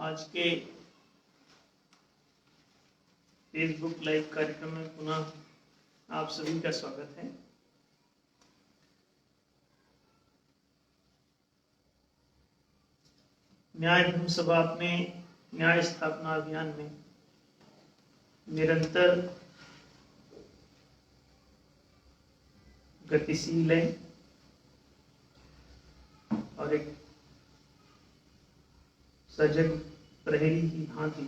आज के Facebook live कार्यक्रम में पुनः आप सभी का स्वागत है। न्याय धर्म सभा अपने न्याय स्थापना अभियान में निरंतर गतिशील है और एक सजग प्रहरी की भांति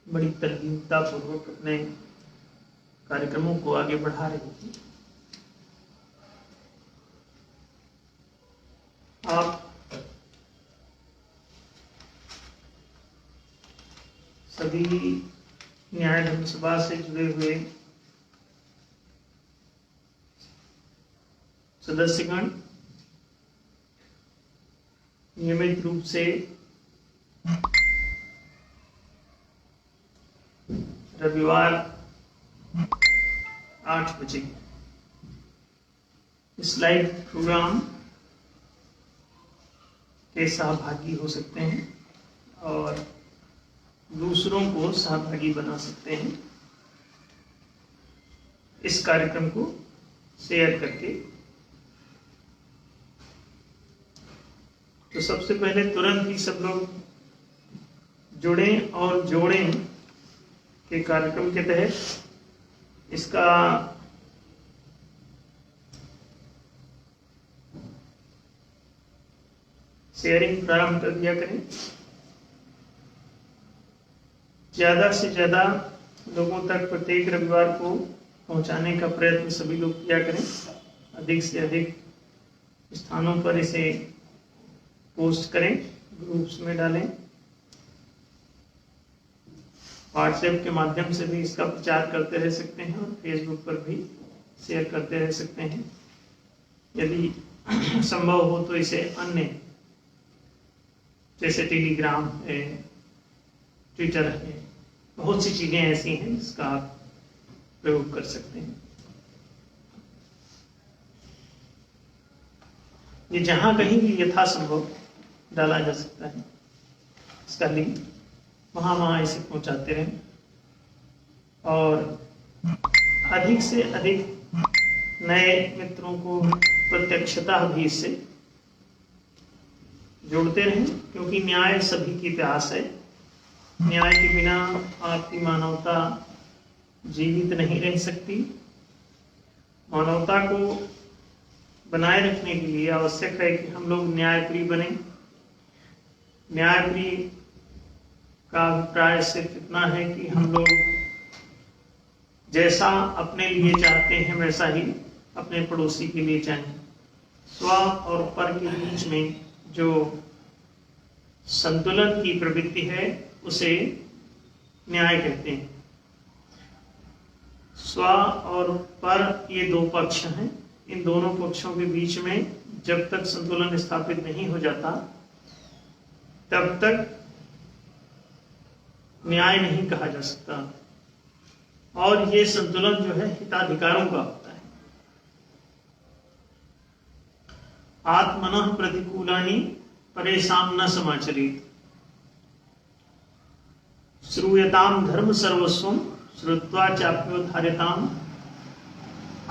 बड़ी तरकीबता पूर्वक अपने कार्यक्रमों को आगे बढ़ा रही थी। आप सभी न्याय धर्म सभा से जुड़े हुए सदस्यगण नियमित रूप से रविवार 8 बजे इस लाइव प्रोग्राम के सहभागी हो सकते हैं और दूसरों को सहभागी बना सकते हैं इस कार्यक्रम को शेयर करके। तो सबसे पहले तुरंत ही सब लोग जुड़ें और जोड़ें के कार्यक्रम के तहत इसका शेयरिंग प्रारंभ कर दिया करें। ज्यादा से ज्यादा लोगों तक प्रत्येक रविवार को पहुंचाने का प्रयत्न सभी लोग किया करें। अधिक से अधिक स्थानों पर इसे पोस्ट करें, ग्रुप्स में डालें, व्हाट्सएप के माध्यम से भी इसका प्रचार करते रह सकते हैं और फेसबुक पर भी शेयर करते रह सकते हैं। यदि संभव हो तो इसे अन्य जैसे टेलीग्राम है, ट्विटर है, बहुत सी चीजें ऐसी हैं जिसका आप प्रयोग कर सकते हैं। ये जहां कहीं भी यथासंभव डाला जा सकता है, इसका लिंक वहां इसे पहुंचाते रहें और अधिक से अधिक नए मित्रों को प्रत्यक्षतः भी इससे जोड़ते रहें, क्योंकि न्याय सभी की प्यास है। न्याय के बिना आपकी मानवता जीवित नहीं रह सकती। मानवता को बनाए रखने के लिए आवश्यक है कि हम लोग न्यायप्रिय बने। न्यायप्रिय का अभिप्राय सिर्फ इतना है कि हम लोग जैसा अपने लिए चाहते हैं वैसा ही अपने पड़ोसी के लिए चाहें। स्व और पर के बीच में जो संतुलन की प्रवृत्ति है उसे न्याय कहते हैं। स्व और पर ये दो पक्ष हैं। इन दोनों पक्षों के बीच में जब तक संतुलन स्थापित नहीं हो जाता तब तक न्याय नहीं कहा जा सकता। और ये संतुलन जो है हिताधिकारों का होता है। आत्मनः प्रतिकूलानि परेषां न समाचरेत्, श्रूयताम धर्म सर्वस्वम श्रुत्वा चाप्योद्धार्यताम,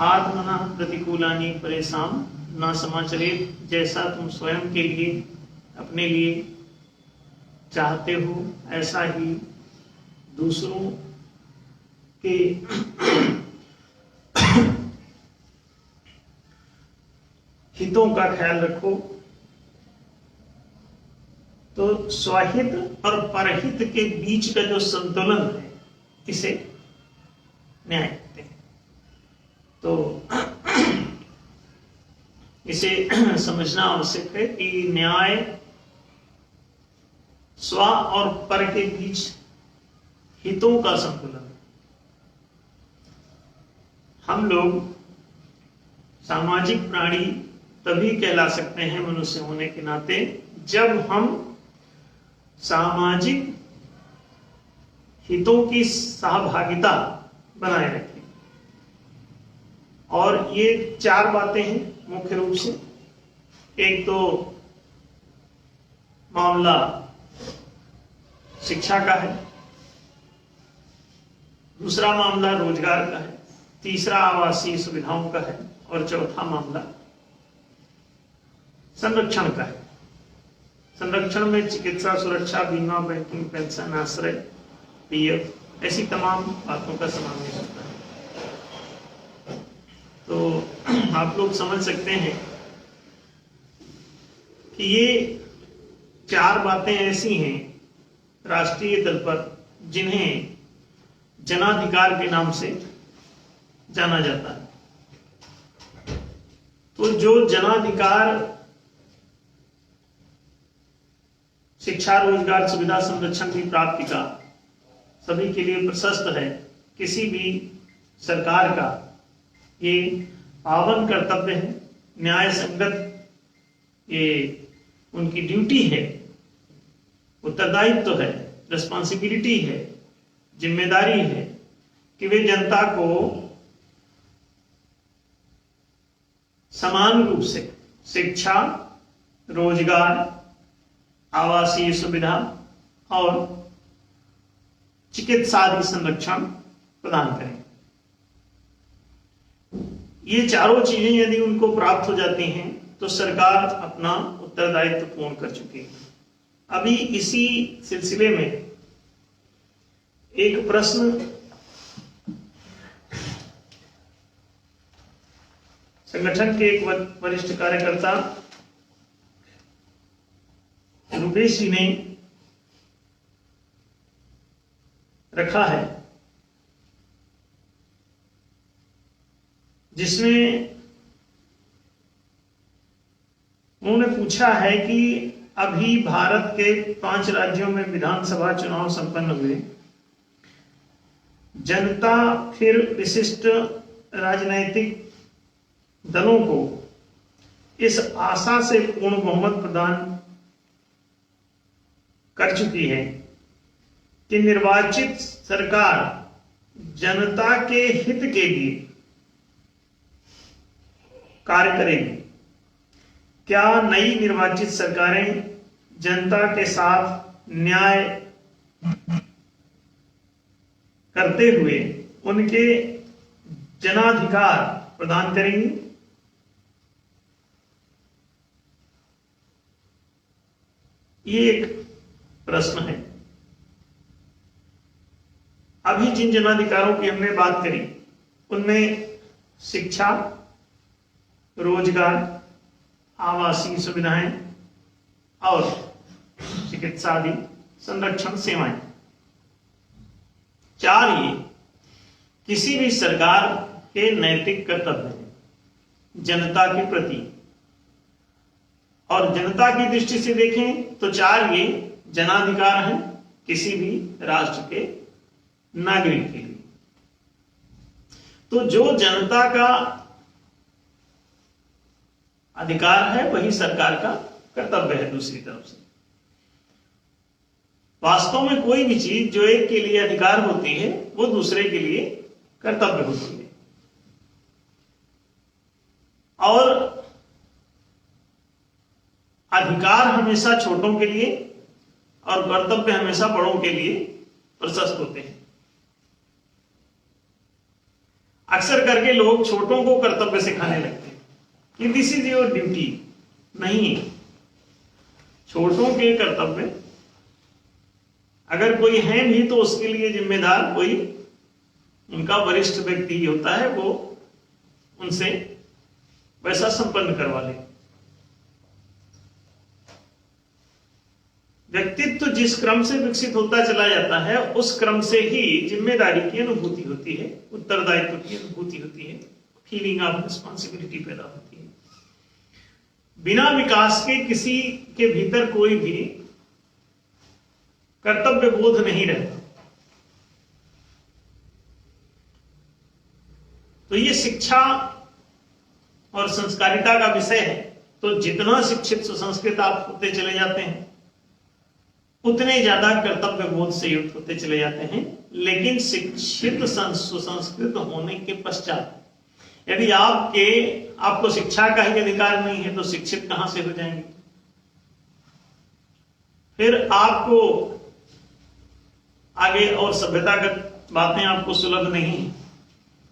आत्मनः प्रतिकूलानि परेषां न समाचरेत्। जैसा तुम स्वयं के लिए अपने लिए चाहते हो ऐसा ही दूसरों के हितों का ख्याल रखो। तो स्वहित और परहित के बीच का जो संतुलन है इसे न्याय कहते हैं। तो इसे समझना आवश्यक है कि न्याय स्व और पर के बीच हितों का संतुलन। हम लोग सामाजिक प्राणी तभी कहला सकते हैं मनुष्य होने के नाते जब हम सामाजिक हितों की सहभागिता बनाए रखें। और ये 4 बातें हैं मुख्य रूप से। एक तो मामला शिक्षा का है, दूसरा मामला रोजगार का है, तीसरा आवासीय सुविधाओं का है और चौथा मामला संरक्षण का है। संरक्षण में चिकित्सा, सुरक्षा, बीमा, बैंकिंग, पेंशन, आश्रय, पीएफ, ऐसी तमाम बातों का समावेश होता है। तो आप लोग समझ सकते हैं कि ये चार बातें ऐसी हैं राष्ट्रीय तल पर जिन्हें जनाधिकार के नाम से जाना जाता है। तो जो जनाधिकार शिक्षा, रोजगार, सुविधा, संरक्षण की प्राप्ति का सभी के लिए प्रशस्त है, किसी भी सरकार का ये पावन कर्तव्य है, न्याय संगत ये उनकी ड्यूटी है, उत्तरदायित्व है, रिस्पॉन्सिबिलिटी है, जिम्मेदारी है कि वे जनता को समान रूप से शिक्षा, रोजगार, आवासीय सुविधा और चिकित्सा आदि संरक्षण प्रदान करें। ये चारों चीजें यदि उनको प्राप्त हो जाती हैं तो सरकार अपना उत्तरदायित्व पूर्ण कर चुकी है। अभी इसी सिलसिले में एक प्रश्न संगठन के एक वरिष्ठ कार्यकर्ता रुपेश जी ने रखा है, जिसमें उन्होंने पूछा है कि अभी भारत के 5 राज्यों में विधानसभा चुनाव संपन्न हुए, जनता फिर विशिष्ट राजनैतिक दलों को इस आशा से पूर्ण बहुमत प्रदान कर चुकी है कि निर्वाचित सरकार जनता के हित के लिए कार्य करेगी। क्या नई निर्वाचित सरकारें जनता के साथ न्याय करते हुए उनके जनाधिकार प्रदान करेंगी? ये एक प्रश्न है। अभी जिन जनाधिकारों की हमने बात करी उनमें शिक्षा, रोजगार, आवासीय सुविधाएं और चिकित्सा आदि संरक्षण सेवाएं, चार ये किसी भी सरकार के नैतिक कर्तव्य हैं जनता के प्रति। और जनता की दृष्टि से देखें तो चार ये जनाधिकार हैं किसी भी राष्ट्र के नागरिक के लिए। तो जो जनता का अधिकार है वही सरकार का कर्तव्य है। दूसरी तरफ से वास्तव में कोई भी चीज जो एक के लिए अधिकार होती है वो दूसरे के लिए कर्तव्य होती है। और अधिकार हमेशा छोटों के लिए और कर्तव्य हमेशा बड़ों के लिए प्रशस्त होते हैं। अक्सर करके लोग छोटों को कर्तव्य सिखाने लगते हैं कि दिस इज योर ड्यूटी। नहीं, छोटों के कर्तव्य अगर कोई है भी तो उसके लिए जिम्मेदार कोई उनका वरिष्ठ व्यक्ति होता है, वो उनसे वैसा संपन्न करवा ले। व्यक्तित्व जिस क्रम से विकसित होता चला जाता है उस क्रम से ही जिम्मेदारी की अनुभूति होती है, उत्तरदायित्व की अनुभूति होती है, फीलिंग ऑफ रिस्पॉन्सिबिलिटी पैदा होती है। बिना विकास के किसी के भीतर कोई भी कर्तव्य बोध नहीं रहता। तो ये शिक्षा और संस्कारिता का विषय है। तो जितना शिक्षित सुसंस्कृत आप होते चले जाते हैं उतने ज्यादा कर्तव्य बोध से युक्त होते चले जाते हैं। लेकिन शिक्षित सुसंस्कृत होने के पश्चात यदि आपको शिक्षा का ही अधिकार नहीं है तो शिक्षित कहां से हो जाएंगे? फिर आपको आगे और सभ्यतागत बातें आपको सुलभ नहीं,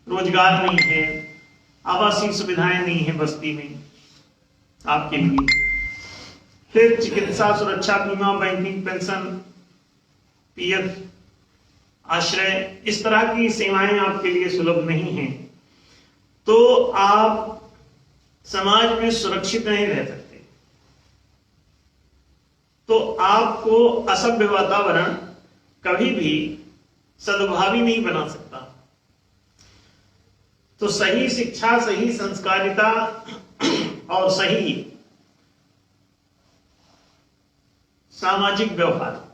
रोजगार नहीं है, आवासीय सुविधाएं नहीं है बस्ती में आपके लिए, फिर चिकित्सा, सुरक्षा, बीमा, बैंकिंग, पेंशन, पीएफ, आश्रय, इस तरह की सेवाएं आपके लिए सुलभ नहीं हैं, तो आप समाज में सुरक्षित नहीं रह सकते। तो आपको असभ्य वातावरण कभी भी सद्भावी नहीं बना सकता। तो सही शिक्षा, सही संस्कारिता और सही सामाजिक व्यवहार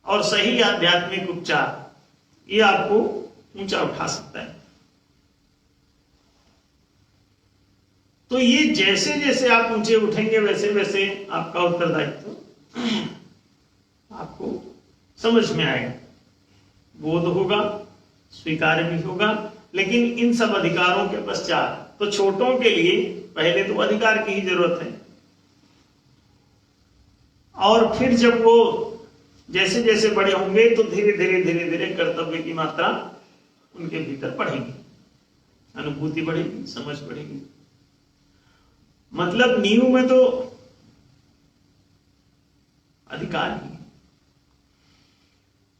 और सही आध्यात्मिक उपचार, ये आपको ऊंचा उठा सकता है। तो ये जैसे जैसे आप ऊंचे उठेंगे वैसे वैसे आपका उत्तरदायित्व आपको समझ में आएगा, बोध होगा, स्वीकार भी होगा। लेकिन इन सब अधिकारों के पश्चात तो छोटों के लिए पहले तो अधिकार की ही जरूरत है, और फिर जब वो जैसे जैसे बड़े होंगे तो धीरे धीरे धीरे धीरे कर्तव्य की मात्रा उनके भीतर बढ़ेगी, अनुभूति बढ़ेगी, समझ बढ़ेगी। मतलब नींव में तो अधिकार ही है।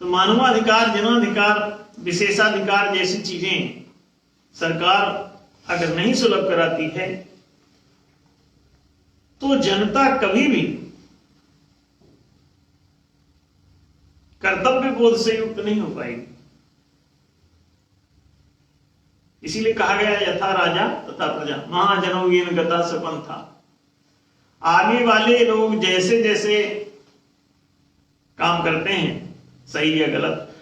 तो मानवाधिकार, जनाधिकार, विशेषाधिकार जैसी चीजें सरकार अगर नहीं सुलभ कराती है तो जनता कभी भी कर्तव्य बोध से युक्त नहीं हो पाएगी। इसीलिए कहा गया यथा राजा तथा प्रजा, महाजनों येन गता सपंथा। आगे वाले लोग जैसे जैसे काम करते हैं, सही या गलत,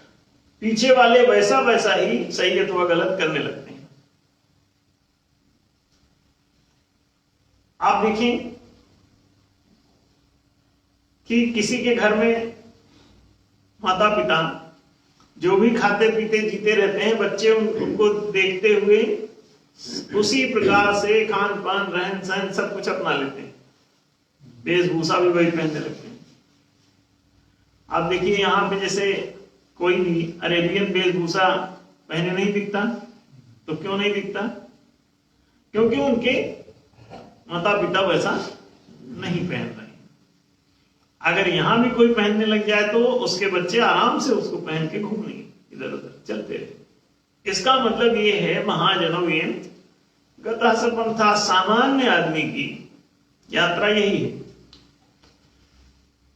पीछे वाले वैसा वैसा ही सही अथवा गलत करने लगते हैं। आप देखें कि किसी के घर में माता पिता जो भी खाते पीते जीते रहते हैं, बच्चे उनको देखते हुए उसी प्रकार से खान पान, रहन सहन सब कुछ अपना लेते हैं, वेशभूषा भी वही पहनने लगते हैं। आप देखिए यहाँ पे जैसे कोई भी अरेबियन वेशभूषा पहने नहीं दिखता, तो क्यों नहीं दिखता? क्योंकि उनके माता पिता वैसा नहीं पहन रहे। अगर यहां भी कोई पहनने लग जाए तो उसके बच्चे आराम से उसको पहन के घूमेंगे, इधर उधर चलते रहे। इसका मतलब ये है महाजनों येन गता सपंथा, सामान्य आदमी की यात्रा यही है।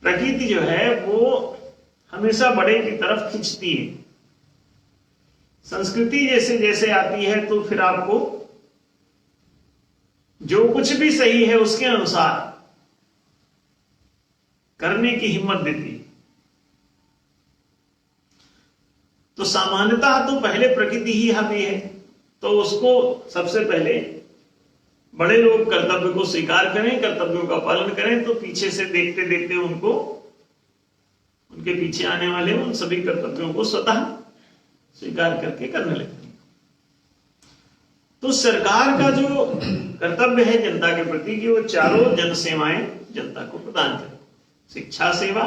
प्रकृति जो है वो हमेशा बड़े की तरफ खींचती है। संस्कृति जैसे जैसे आती है तो फिर आपको जो कुछ भी सही है उसके अनुसार करने की हिम्मत देती है। तो सामान्यतः तो पहले प्रकृति ही हावी है, तो उसको सबसे पहले बड़े लोग कर्तव्य को स्वीकार करें, कर्तव्यों का पालन करें, तो पीछे से देखते देखते उनको, उनके पीछे आने वाले उन सभी कर्तव्यों को स्वतः स्वीकार करके करने लगते हैं। तो सरकार का जो कर्तव्य है जनता के प्रति कि वो चारों जन सेवाएं जनता को प्रदान करे, शिक्षा सेवा,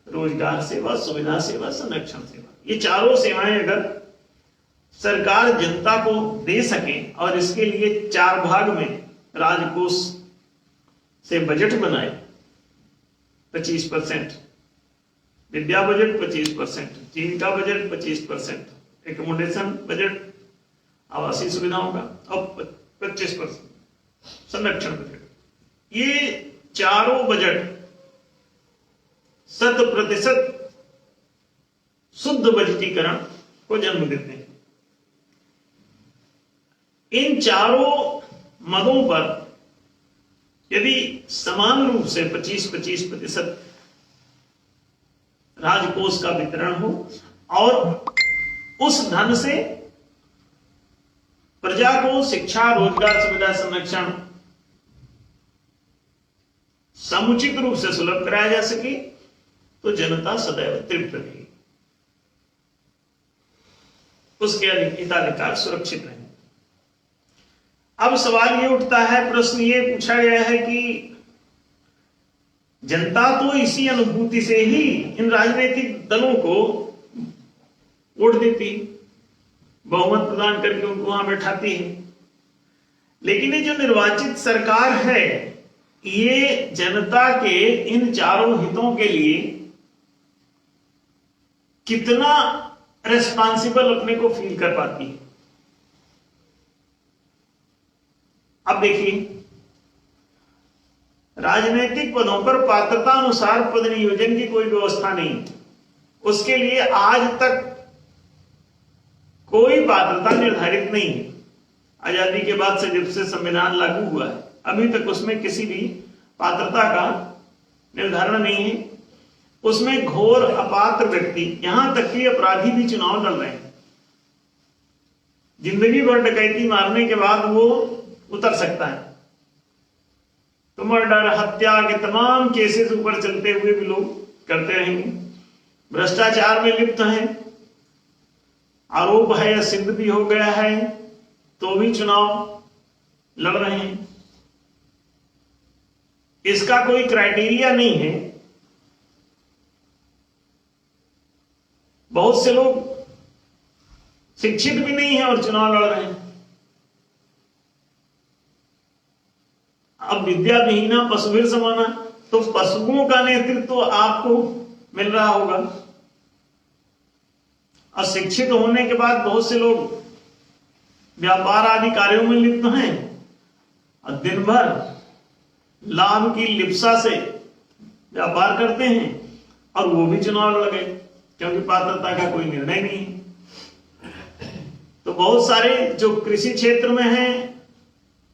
रोजगार सेवा, सुविधा सेवा, संरक्षण सेवा। ये चारों सेवाएं अगर सरकार जनता को दे सके और इसके लिए 4 भाग में राजकोष से बजट बनाए, 25%, विद्या बजट 25%, जीविका बजट 25%, एकोमोडेशन बजट, आवासीय सुविधाओं का, और 25% संरक्षण बजट। ये चारों बजट 100% शुद्ध बजटीकरण को जन्म देते हैं। इन चारों मदों पर यदि समान रूप से 25-25% राजकोष का वितरण हो और उस धन से प्रजा को शिक्षा, रोजगार, सुविधा, संरक्षण समुचित रूप से सुलभ कराया जा सके, तो जनता सदैव तृप्त रहेगी, उसके हिताधिकार सुरक्षित रहेंगे। अब सवाल ये उठता है, प्रश्न ये पूछा गया है कि जनता तो इसी अनुभूति से ही इन राजनीतिक दलों को वोट देती, बहुमत प्रदान करके उनको वहां बैठाती है। लेकिन ये जो निर्वाचित सरकार है, ये जनता के इन चारों हितों के लिए कितना रेस्पॉन्सिबल अपने को फील कर पाती है। अब देखिए, राजनीतिक पदों पर पात्रता अनुसार पद नियोजन की कोई व्यवस्था नहीं, उसके लिए आज तक कोई पात्रता निर्धारित नहीं है। आजादी के बाद से जब से संविधान लागू हुआ है, अभी तक उसमें किसी भी पात्रता का निर्धारण नहीं है। उसमें घोर अपात्र व्यक्ति, यहां तक कि अपराधी भी चुनाव लड़ रहे हैं। जिंदगी भर डकैती मारने के बाद वो उतर सकता है, तो मर्डर, हत्या के तमाम केसेस ऊपर चलते हुए भी लोग करते रहेंगे। भ्रष्टाचार में लिप्त हैं, आरोप है या सिद्ध भी हो गया है, तो भी चुनाव लड़ रहे हैं। इसका कोई क्राइटेरिया नहीं है। बहुत से लोग शिक्षित भी नहीं है और चुनाव लड़ रहे हैं। अब विद्या विहीना पशुवीर समाना, तो पशुओं का नेतृत्व तो आपको मिल रहा होगा। और शिक्षित होने के बाद बहुत से लोग व्यापार आदि कार्यों में लिप्त हैं और दिन भर लाभ की लिप्सा से व्यापार करते हैं, और वो भी चुनाव लड़ गए क्योंकि पात्रता का कोई निर्णय नहीं है। तो बहुत सारे जो कृषि क्षेत्र में हैं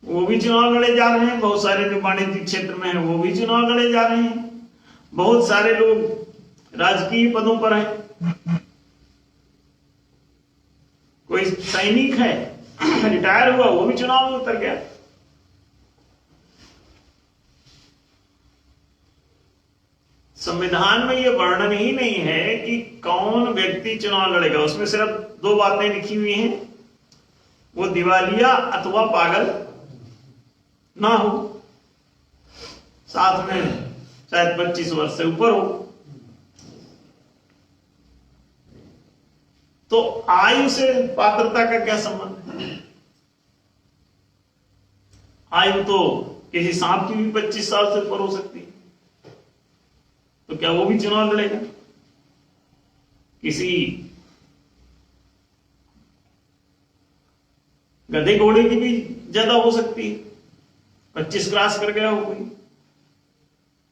वो भी चुनाव लड़े जा रहे हैं, बहुत सारे जो वाणिज्यिक क्षेत्र में हैं वो भी चुनाव लड़े जा रहे हैं, बहुत सारे लोग राजकीय पदों पर हैं। कोई सैनिक है, रिटायर हुआ, वो भी चुनाव में उतर गया। संविधान में यह वर्णन ही नहीं है कि कौन व्यक्ति चुनाव लड़ेगा। उसमें सिर्फ दो बातें लिखी हुई हैं, वो दिवालिया अथवा पागल ना हो, साथ में शायद 25 वर्ष से ऊपर हो। तो आयु से पात्रता का क्या संबंध है? आयु तो किसी सांप की भी 25 साल से ऊपर हो सकती है, तो क्या वो भी चुनाव लड़ेगा? किसी गधे घोड़े की भी ज्यादा हो सकती है, 25 क्रॉस कर गया हो कोई।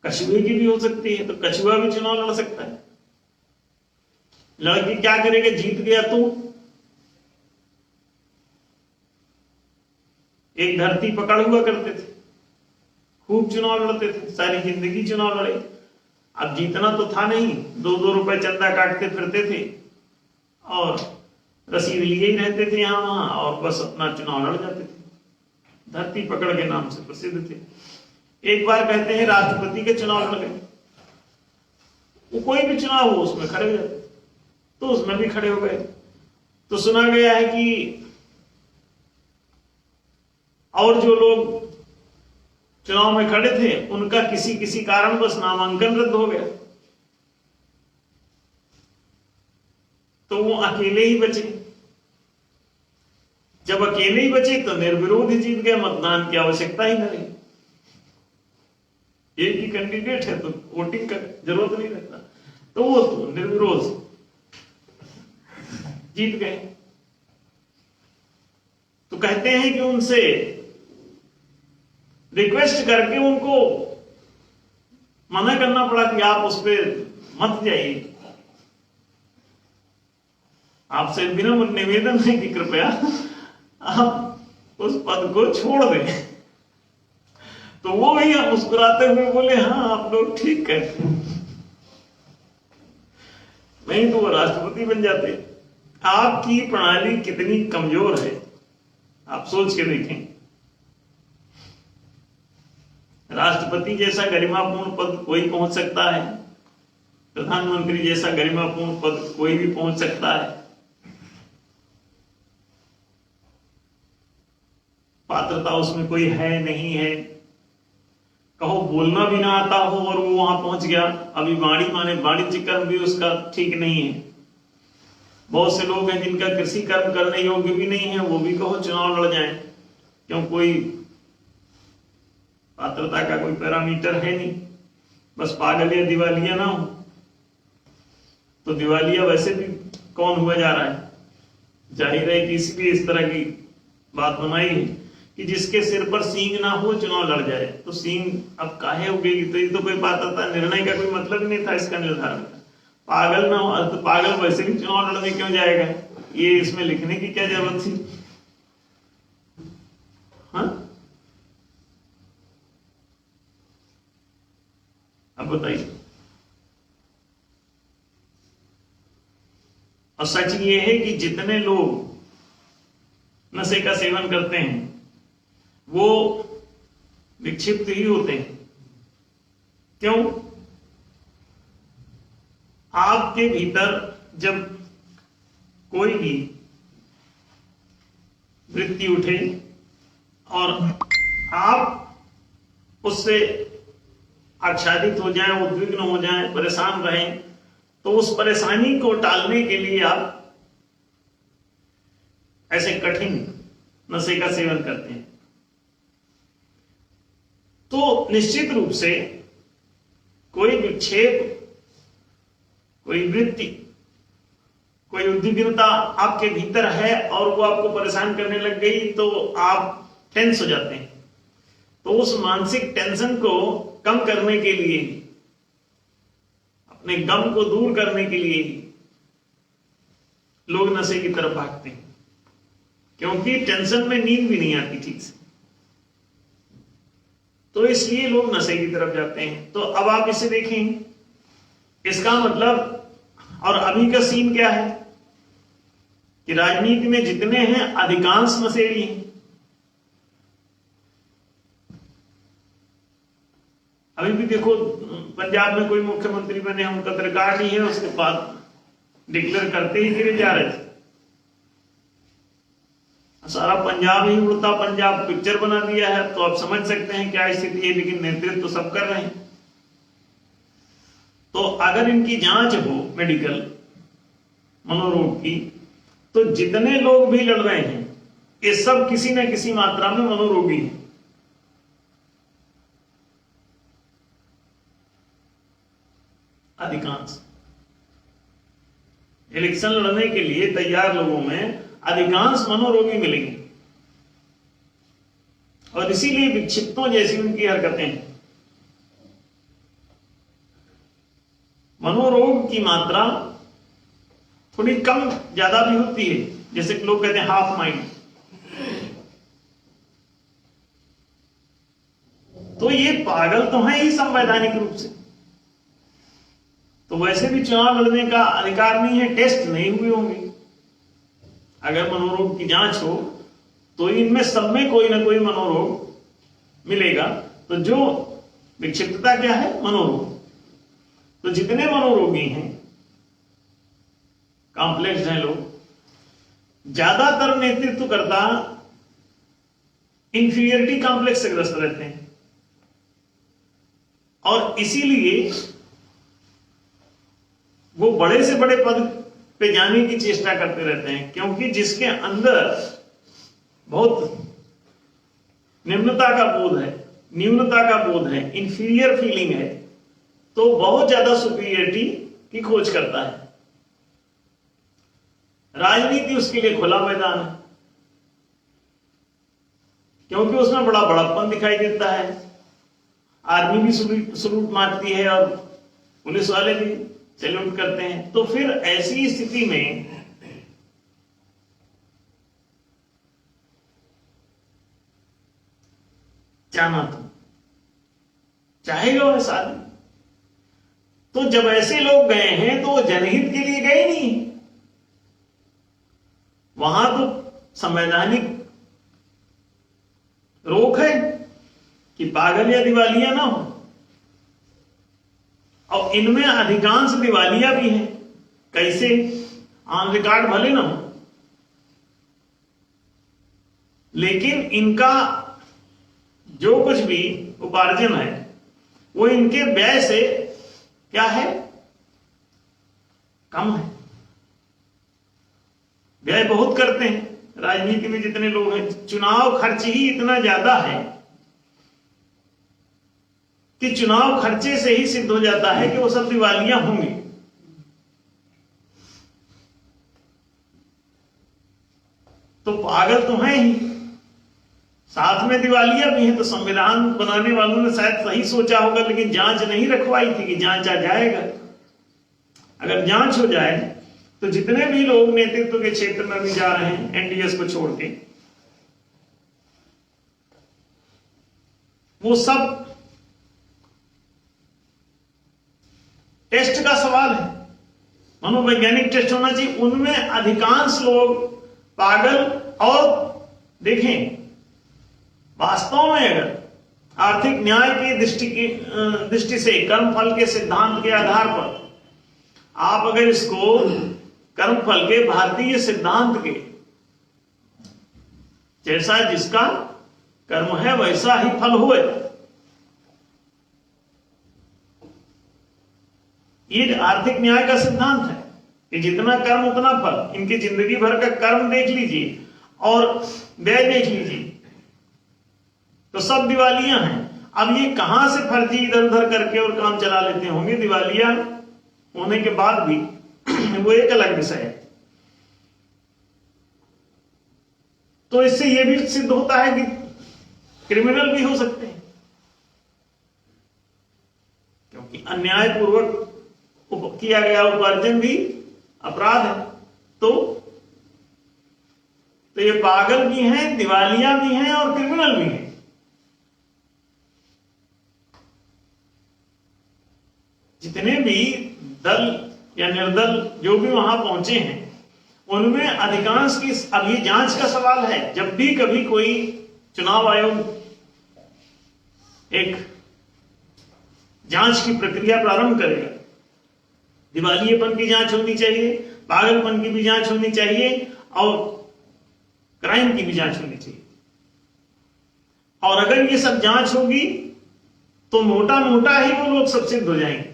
कछुए की भी हो सकती है, तो कछुआ भी चुनाव लड़ सकता है। लड़की क्या करेगा? जीत गया तो एक धरती पकड़ हुआ करते थे, खूब चुनाव लड़ते थे, सारी जिंदगी चुनाव लड़े। अब जीतना तो था नहीं, 2-2 रुपए चंदा काटते फिरते थे और रसीद लिए ही रहते थे यहां वहां, और बस अपना चुनाव लड़ जाते थे। धरती पकड़ के नाम से प्रसिद्ध थे। एक बार कहते हैं राष्ट्रपति के चुनाव लड़ गए, वो कोई भी चुनाव हो उसमें खड़े हो जाते, तो उसमें भी खड़े हो गए। तो सुना गया है कि और जो लोग चुनाव में खड़े थे उनका किसी किसी कारण बस नामांकन रद्द हो गया, तो वो अकेले ही बचे। जब अकेले ही बचे तो निर्विरोध ही जीत गया, मतदान की आवश्यकता ही नहीं। एक ही कैंडिडेट है तो वोटिंग का जरूरत नहीं रहता, तो वो तो निर्विरोध जीत गए। तो कहते हैं कि उनसे रिक्वेस्ट करके उनको मना करना पड़ा कि आप उस पर मत जाइए, आपसे विनम्र निवेदन है कि कृपया आप उस पद को छोड़ दें। तो वो भी मुस्कुराते हुए बोले, हाँ आप लोग ठीक कहते हैं, नहीं तो वो राष्ट्रपति बन जाते। आपकी प्रणाली कितनी कमजोर है, आप सोच के देखें। राष्ट्रपति जैसा गरिमापूर्ण पद कोई पहुंच सकता है, प्रधानमंत्री जैसा गरिमापूर्ण पद कोई भी पहुंच सकता है। पात्रता उसमें कोई है नहीं है, कहो बोलना भी ना आता हो और वो वहां पहुंच गया। अभी वाणिज्य कर्म भी उसका ठीक नहीं है। बहुत से लोग हैं जिनका कृषि कर्म करने योग्य भी नहीं है, वो भी कहो चुनाव लड़ जाए, क्यों? कोई पात्रता का कोई पैरामीटर है नहीं, बस पागल या दिवालिया ना हो। तो दिवालिया वैसे भी कौन हुआ जा रहा है? जाहिर है कि इसलिए इस तरह की बात बनाई है कि जिसके सिर पर सींग ना हो चुनाव लड़ जाए। तो सींग अब काहे उगेगी? तो ये तो कोई पात्रता निर्णय का कोई मतलब ही नहीं था इसका निर्धारण का। पागल ना हो तो पागल वैसे भी चुनाव लड़ने क्यों जाएगा? ये इसमें लिखने की क्या जरूरत थी? हाँ, अब बताइए। और सच ये है कि जितने लोग नशे का सेवन करते हैं वो विक्षिप्त ही होते हैं। क्यों? आपके भीतर जब कोई भी वृत्ति उठे और आप उससे आच्छादित हो जाएं, उद्विग्न हो जाएं, परेशान रहें, तो उस परेशानी को टालने के लिए आप ऐसे कठिन नशे का सेवन करते हैं। तो निश्चित रूप से कोई विक्षेप, कोई वृत्ति, कोई उद्विग्नता आपके भीतर है और वो आपको परेशान करने लग गई तो आप टेंस हो जाते हैं। तो उस मानसिक टेंशन को कम करने के लिए, अपने गम को दूर करने के लिए लोग नशे की तरफ भागते हैं, क्योंकि टेंशन में नींद भी नहीं आती ठीक से। तो इसलिए लोग नशे की तरफ जाते हैं। तो अब आप इसे देखें, इसका मतलब, और अभी का सीन क्या है कि राजनीति में जितने हैं अधिकांश नशेड़ी हैं। अभी भी देखो पंजाब में कोई मुख्यमंत्री बने, उनका रिकॉर्ड नहीं है, उसके बाद डिक्लेयर करते ही गिरे जा रहे थे। सारा पंजाब ही उड़ता पंजाब पिक्चर बना दिया है। तो आप समझ सकते हैं क्या स्थिति है। लेकिन नेतृत्व तो सब कर रहे हैं। तो अगर इनकी जांच हो मेडिकल मनोरोग की, तो जितने लोग भी लड़ रहे हैं ये सब किसी न किसी मात्रा में मनोरोगी हैं। अधिकांश इलेक्शन लड़ने के लिए तैयार लोगों में अधिकांश मनोरोगी मिलेंगे और इसीलिए विक्षिप्तों जैसी उनकी हरकतें हैं। मनोरोग की मात्रा थोड़ी कम ज्यादा भी होती है, जैसे कि लोग कहते हैं हाफ माइंड। तो ये पागल तो है ही संवैधानिक रूप से, तो वैसे भी चुनाव लड़ने का अधिकार नहीं है, टेस्ट नहीं हुए होंगे। अगर मनोरोग की जांच हो तो इनमें सब में कोई ना कोई मनोरोग मिलेगा। तो जो विक्षिप्तता क्या है? मनोरोग। तो जितने मनोरोगी हैं, कॉम्प्लेक्स हैं लोग, ज्यादातर नेतृत्वकर्ता इंफीरियरिटी कॉम्प्लेक्स से ग्रस्त रहते हैं और इसीलिए वो बड़े से बड़े पद पे जाने की चेष्टा करते रहते हैं, क्योंकि जिसके अंदर बहुत निम्नता का बोध है, न्यूनता का बोध है, इंफीरियर फीलिंग है, तो बहुत ज्यादा सुपीरियरिटी की खोज करता है। राजनीति उसके लिए खुला मैदान है, क्योंकि उसमें बड़ा बड़प्पन दिखाई देता है। आर्मी भी सलूट मारती है और पुलिस वाले भी सैल्यूट करते हैं। तो फिर ऐसी स्थिति में जाना तो चाहेगा वैसा आदमी। तो जब ऐसे लोग गए हैं तो वो जनहित के लिए गए नहीं, वहां तो संवैधानिक रोक है कि पागल या दिवालिया ना हो। और इनमें अधिकांश दिवालिया भी हैं। कैसे? ऑन रिकॉर्ड भले ना हो, लेकिन इनका जो कुछ भी उपार्जन है वो इनके व्यय से क्या है, कम है। व्यय बहुत करते हैं राजनीति में जितने लोग हैं, चुनाव खर्च ही इतना ज्यादा है कि चुनाव खर्चे से ही सिद्ध हो जाता है कि वो सब दिवालिया होंगे। तो पागल तो हैं ही, साथ में दिवालिया भी है। तो संविधान बनाने वालों ने शायद सही सोचा होगा, लेकिन जांच नहीं रखवाई थी कि जांच आ जाएगा। अगर जांच हो जाए तो जितने भी लोग नेतृत्व के क्षेत्र में भी जा रहे हैं एनडीएस को छोड़ के, वो सब टेस्ट का सवाल है, मनोवैज्ञानिक टेस्ट होना चाहिए। उनमें अधिकांश लोग पागल, और देखें वास्तव में अगर आर्थिक न्याय की दृष्टि से कर्मफल के सिद्धांत के आधार पर आप अगर इसको कर्मफल के भारतीय सिद्धांत के, जैसा जिसका कर्म है वैसा ही फल हुए, ये आर्थिक न्याय का सिद्धांत है कि जितना कर्म उतना फल। इनकी जिंदगी भर का कर्म देख लीजिए और व्यय देख लीजिए, तो सब दिवालिया हैं। अब ये कहां से फर्जी इधर उधर करके और काम चला लेते होंगे दिवालिया होने के बाद भी, वो एक अलग विषय है। तो इससे यह भी सिद्ध होता है कि क्रिमिनल भी हो सकते हैं, क्योंकि अन्यायपूर्वक किया गया उपार्जन भी अपराध है। तो ये पागल भी हैं, दिवालिया भी हैं और क्रिमिनल भी हैं। जितने भी दल या निर्दल जो भी वहां पहुंचे हैं, उनमें अधिकांश की, अब ये जांच का सवाल है। जब भी कभी कोई चुनाव आयोग एक जांच की प्रक्रिया प्रारंभ करेगा, दिवालियेपन की जांच होनी चाहिए, पागलपन की भी जांच होनी चाहिए और क्राइम की भी जांच होनी चाहिए। और अगर ये सब जांच होगी तो मोटा मोटा ही वो लोग सब सिद्ध हो जाएंगे।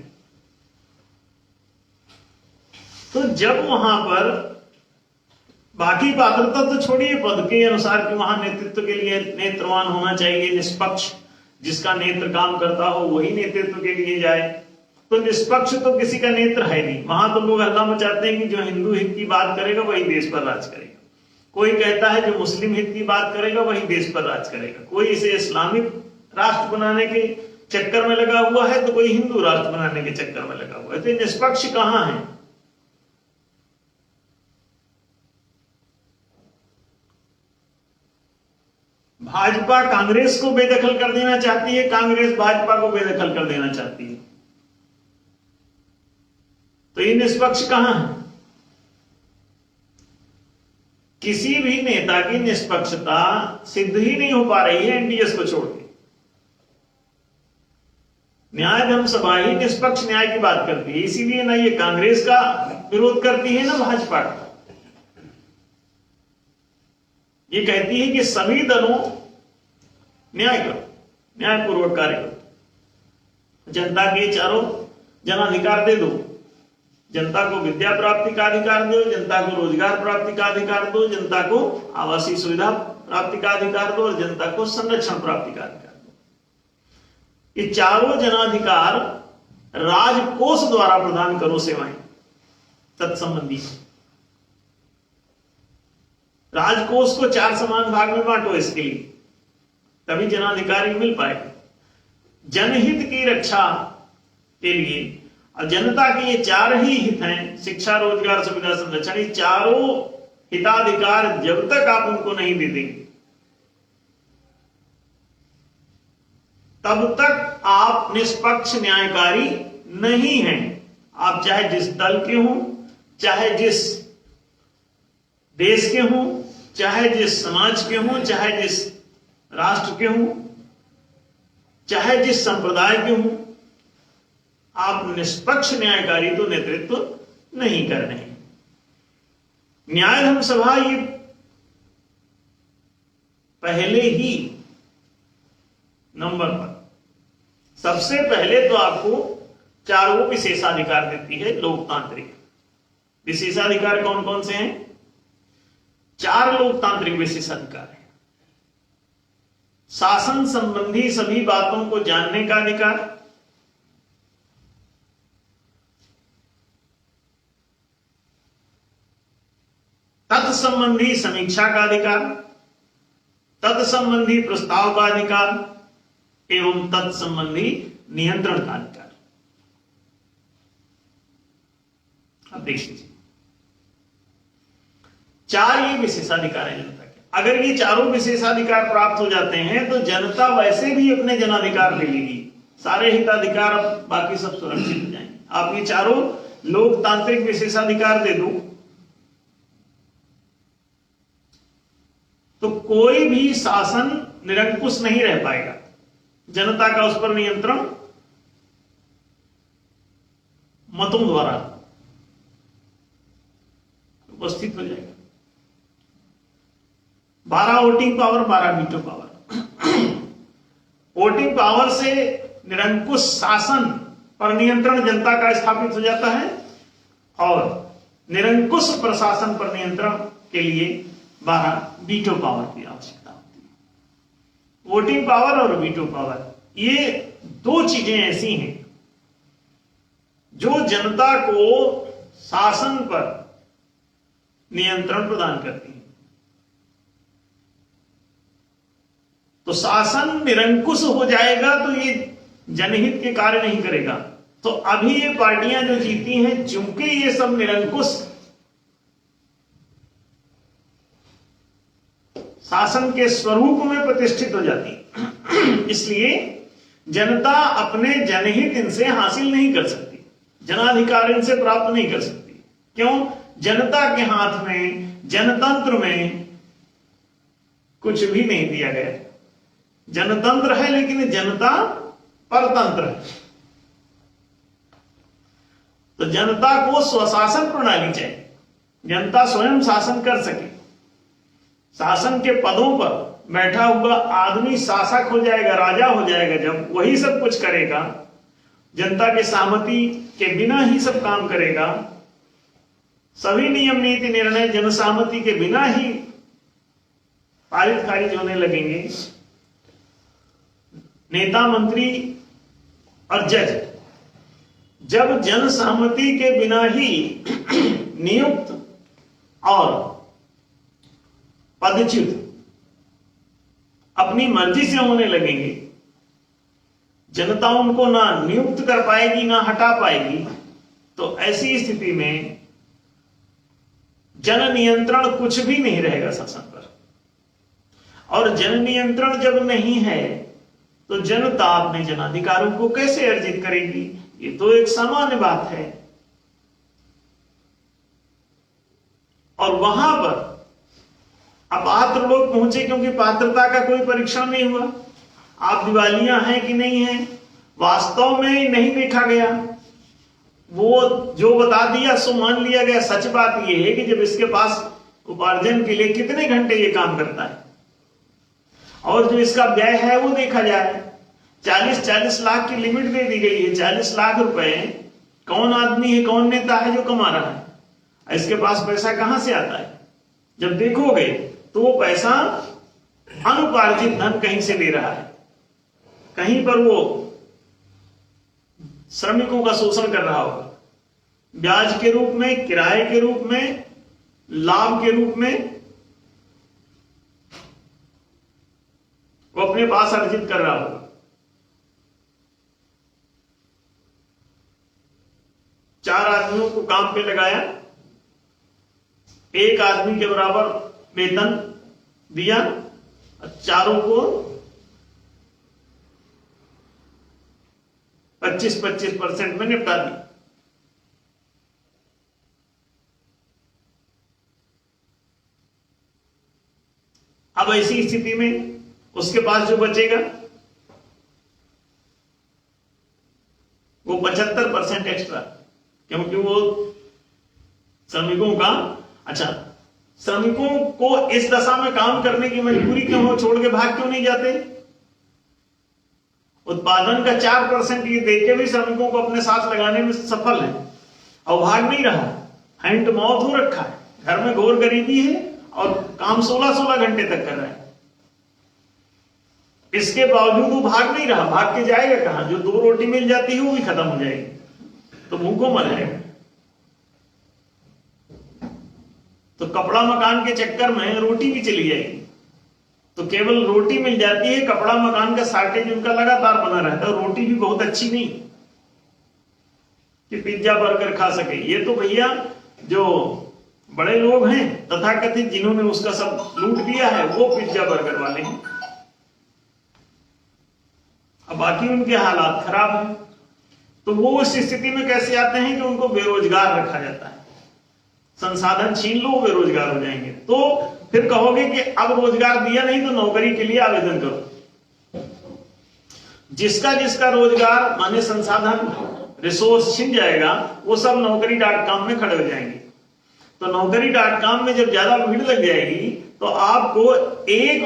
तो जब वहां पर बाकी पात्रता तो छोड़िए, पद के अनुसार कि वहां नेतृत्व के लिए नेत्रवान होना चाहिए, निष्पक्ष, जिसका नेत्र काम करता हो वही नेतृत्व के लिए जाए। तो निष्पक्ष तो किसी का नेत्र है नहीं। वहां तो लोग हल्ला मचाते हैं कि जो हिंदू हित की बात करेगा वही देश पर राज करेगा। कोई कहता है जो मुस्लिम हित की बात करेगा वही देश पर राज करेगा। कोई इसे इस्लामिक राष्ट्र बनाने के चक्कर में लगा हुआ है, तो कोई हिंदू राष्ट्र बनाने के चक्कर में लगा हुआ है। तो निष्पक्ष कहां है? भाजपा कांग्रेस को बेदखल कर देना चाहती है, कांग्रेस भाजपा को बेदखल कर देना चाहती है। तो ये निष्पक्ष कहां है? किसी भी नेता की निष्पक्षता सिद्ध ही नहीं हो पा रही है एनडीएस को छोड़ के। न्याय धर्म सभा ही निष्पक्ष न्याय की बात करती है, इसीलिए ना ये कांग्रेस का विरोध करती है ना भाजपा का। ये कहती है कि सभी दलों न्याय करो, न्यायपूर्वक कार्य करो, जनता के चारों जनाधिकार दे दो, जनता को विद्या प्राप्ति का अधिकार दो, जनता को रोजगार प्राप्ति का अधिकार दो, जनता को आवासीय सुविधा प्राप्ति का अधिकार दो और जनता को संरक्षण प्राप्ति का अधिकार दो। ये चारों जनाधिकार राजकोष द्वारा प्रदान करो सेवाएं तत्संबंधी। राजकोष को 4 समान भाग में बांटो, इसके लिए तभी जनाधिकार मिल पाएगा। जनहित की रक्षा के लिए और जनता के ये 4 ही हित हैं, शिक्षा, रोजगार, सुविधा, संरक्षण। ये चारों हिताधिकार जब तक आप उनको नहीं दे देंगे तब तक आप निष्पक्ष न्यायकारी नहीं हैं। आप चाहे जिस दल के हों, चाहे जिस देश के हों, चाहे जिस समाज के हों, चाहे जिस राष्ट्र के हों, चाहे जिस संप्रदाय के हों, आप निष्पक्ष न्यायकारी तो नेतृत्व नहीं कर रहे हैं। न्याय धर्म सभा ये पहले ही नंबर पर सबसे पहले तो आपको चारों विशेषाधिकार देती है लोकतांत्रिक। विशेषाधिकार कौन कौन से हैं? 4 लोकतांत्रिक विशेषाधिकार हैं। शासन संबंधी सभी बातों को जानने का अधिकार, तत्संबंधी समीक्षा का अधिकार, तत्संबंधी प्रस्ताव का अधिकार एवं तत्संबंधी नियंत्रण का अधिकार। अब देख लीजिए, 4 ये विशेषाधिकार है जनता के। अगर ये चारों विशेषाधिकार प्राप्त हो जाते हैं तो जनता वैसे भी अपने जनाधिकार ले लेगी, सारे हिताधिकार अब बाकी सब सुरक्षित हो जाएंगे। आप ये चारों लोकतांत्रिक विशेषाधिकार दे दो तो कोई भी शासन निरंकुश नहीं रह पाएगा। जनता का उस पर नियंत्रण मतों द्वारा उपस्थित हो जाएगा। 12 voting power, 12 veto power. Voting power से निरंकुश शासन पर नियंत्रण जनता का स्थापित हो जाता है और निरंकुश प्रशासन पर नियंत्रण के लिए 12 वीटो पावर की आवश्यकता होती है। वोटिंग पावर और वीटो पावर, ये 2 चीजें ऐसी हैं जो जनता को शासन पर नियंत्रण प्रदान करती है। तो शासन निरंकुश हो जाएगा तो ये जनहित के कार्य नहीं करेगा। तो अभी ये पार्टियां जो जीती हैं, चूंकि ये सब निरंकुश शासन के स्वरूप में प्रतिष्ठित हो जाती है, इसलिए जनता अपने जनहित इनसे हासिल नहीं कर सकती, जनाधिकार इनसे प्राप्त नहीं कर सकती। क्यों? जनता के हाथ में, जनतंत्र में कुछ भी नहीं दिया गया है। जनतंत्र है लेकिन जनता परतंत्र है। तो जनता को स्वशासन प्रणाली चाहिए, जनता स्वयं शासन कर सके। शासन के पदों पर बैठा हुआ आदमी शासक हो जाएगा, राजा हो जाएगा जब वही सब कुछ करेगा, जनता के सहमति के बिना ही सब काम करेगा, सभी नियम नीति निर्णय जनसहमति के बिना ही पारित खारिज होने लगेंगे। नेता, मंत्री और जज जब जनसहमति के बिना ही नियुक्त और पदच्युत अपनी मर्जी से होने लगेंगे, जनता उनको ना नियुक्त कर पाएगी ना हटा पाएगी, तो ऐसी स्थिति में जन नियंत्रण कुछ भी नहीं रहेगा शासन पर। और जन नियंत्रण जब नहीं है तो जनता अपने जनाधिकारों को कैसे अर्जित करेगी? ये तो एक सामान्य बात है। और वहां पर अपात्र लोग पहुंचे क्योंकि पात्रता का कोई परीक्षण नहीं हुआ, आप दिवालिया हैं कि नहीं है वास्तव में नहीं देखा गया, वो जो बता दिया सो मान लिया गया। सच बात यह है कि जब इसके पास उपार्जन के लिए कितने घंटे ये काम करता है और जो इसका व्यय है वो देखा जाए, 40-40 लाख की लिमिट दे दी गई है। 40 लाख रुपए कौन आदमी है, कौन नेता है जो कमा रहा है? इसके पास पैसा कहां से आता है? जब देखोगे तो वो पैसा अनुपार्जित धन कहीं से ले रहा है, कहीं पर वो श्रमिकों का शोषण कर रहा होगा, ब्याज के रूप में, किराए के रूप में, लाभ के रूप में वो अपने पास अर्जित कर रहा होगा। चार आदमियों को काम पे लगाया, एक आदमी के बराबर वेतन दिया, चारों को 25-25% में निपटा दिया। अब ऐसी स्थिति में उसके पास जो बचेगा वो 75% एक्स्ट्रा, क्योंकि वो श्रमिकों का, अच्छा श्रमिकों को इस दशा में काम करने की मजबूरी क्यों हो, छोड़ के भाग क्यों नहीं जाते? उत्पादन का 4% ये देके भी श्रमिकों को अपने साथ लगाने में सफल है और भाग नहीं रहा, हैंड टू माउथ हो रखा है। घर में घोर गरीबी है और काम 16-16 घंटे तक कर रहा है, इसके बावजूद वो भाग नहीं रहा। भाग के जाएगा कहां? जो 2 रोटी मिल जाती है वो भी खत्म हो जाएगी तो भूखों मर जाएगा। तो कपड़ा मकान के चक्कर में रोटी भी चली जाएगी। तो केवल रोटी मिल जाती है, कपड़ा मकान का शॉर्टेज उनका लगातार बना रहता है। रोटी भी बहुत अच्छी नहीं कि पिज्जा बर्गर खा सके। ये तो भैया जो बड़े लोग हैं तथाकथित, जिन्होंने उसका सब लूट लिया है, वो पिज्जा बर्गर वाले हैं। अब बाकी उनके हालात खराब हैं। तो वो उस स्थिति में कैसे आते हैं कि उनको बेरोजगार रखा जाता है। संसाधन छीन लो, बेरोजगार हो जाएंगे। तो फिर कहोगे कि अब रोजगार दिया नहीं तो नौकरी के लिए आवेदन करो। जिसका जिसका रोजगार माने संसाधन रिसोर्स छिन जाएगा, वो सब Naukri.com में खड़े हो जाएंगे। तो Naukri.com में जब ज्यादा भीड़ लग जाएगी तो आपको एक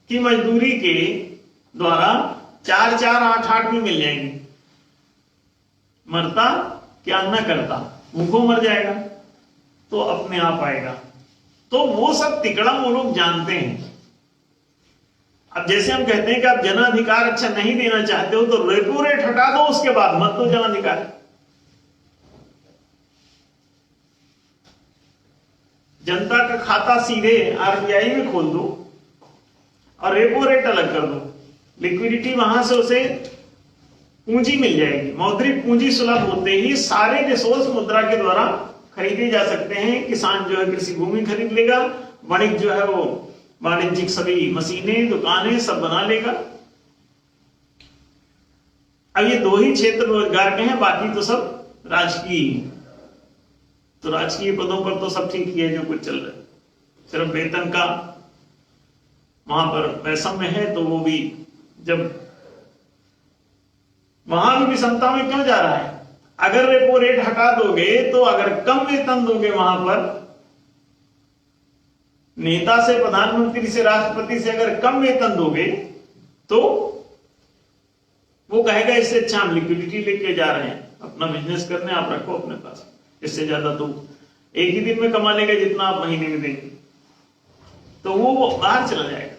की मजदूरी के द्वारा 4-4, 8-8 भी मिल जाएंगे। मरता क्या न करता, भूखों मर जाएगा तो अपने आप आएगा। तो वो सब तिकड़म वो लोग जानते हैं। अब जैसे हम कहते हैं कि आप जनाधिकार अच्छा नहीं देना चाहते हो तो रेपो रेट हटा दो, उसके बाद मत दो जनाधिकार। जनता का खाता सीधे आरबीआई में खोल दो और रेपो रेट अलग कर दो। लिक्विडिटी वहां से उसे पूंजी मिल जाएगी। मौद्रिक पूंजी सुलभ होते ही सारे रिसोर्स मुद्रा के द्वारा खरीदे जा सकते हैं। किसान जो है कृषि भूमि खरीद लेगा, वाणिज्य जो है वो वाणिज्यिक सभी मशीनें, दुकानें सब बना लेगा। अब ये 2 ही क्षेत्र रोजगार के हैं, बाकी तो सब राजकीय। तो राजकीय पदों पर तो सब ठीक ही है जो कुछ चल रहा है। सिर्फ वेतन का वहां पर वैषम्य है, तो वो भी जब वहां भी विषमता में क्यों जा रहा है? अगर रेपो रेट हटा दोगे तो अगर कम वेतन दोगे वहां पर, नेता से प्रधानमंत्री से राष्ट्रपति से अगर कम वेतन दोगे तो वो कहेगा इससे अच्छा हम लिक्विडिटी लेके जा रहे हैं, अपना बिजनेस करने, आप रखो अपने पास। इससे ज्यादा तो एक ही दिन में कमा लेगा जितना आप महीने में देंगे, तो वो बाहर चला जाएगा।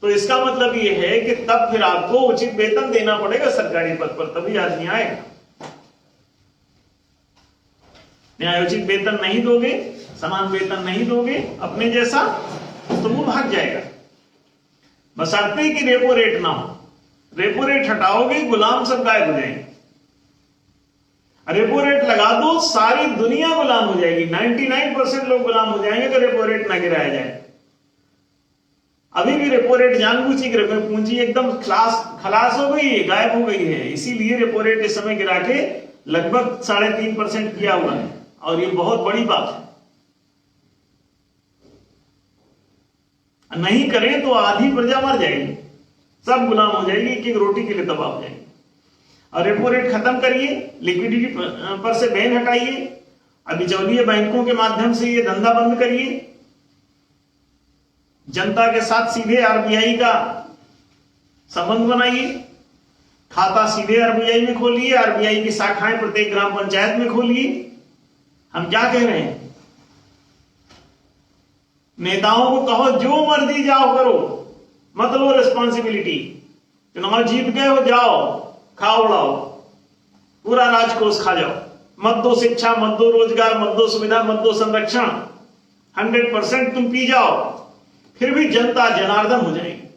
तो इसका मतलब ये है कि तब फिर आपको उचित वेतन देना पड़ेगा सरकारी पद पर, तभी आदमी आएगा। न्यायोचित वेतन नहीं दोगे, समान वेतन नहीं दोगे अपने जैसा, तो वो भाग जाएगा। बशर्ते कि रेपो रेट ना हो। रेपो रेट हटाओगे, गुलाम सब गायब हो जाएंगे। रेपो रेट लगा दो, सारी दुनिया गुलाम हो जाएगी। 99% लोग गुलाम हो जाएंगे तो रेपो रेट ना गिराया जाए। अभी भी रेपो रेट जानबूझ के पूंजी एकदम खलास हो गई है, गायब हो गई है, इसीलिए रेपो रेट इस समय गिरा के लगभग 3.5% किया हुआ है। और ये बहुत बड़ी बात है। नहीं करें तो आधी प्रजा मर जाएगी, सब गुलाम हो जाएगी, एक एक रोटी के लिए तबाह हो जाएगी। और रेपो रेट खत्म करिए, लिक्विडिटी पर से बैन हटाइए, अभी बिचौलिए बैंकों के माध्यम से ये धंधा बंद करिए, जनता के साथ सीधे आरबीआई का संबंध बनाइए, खाता सीधे आरबीआई में खोलिए, आरबीआई की शाखाएं प्रत्येक ग्राम पंचायत में खोलिए। हम क्या कह रहे हैं? नेताओं को कहो जो मर्जी जाओ करो, मत लो रिस्पॉन्सिबिलिटी। चुनाव जीत गए हो, जाओ खाओ उड़ाओ, पूरा राजकोष खा जाओ, मत दो शिक्षा, मत दो रोजगार, मत दो सुविधा, मत दो संरक्षण, 100% तुम पी जाओ, फिर भी जनता जनार्दन हो जाएगी।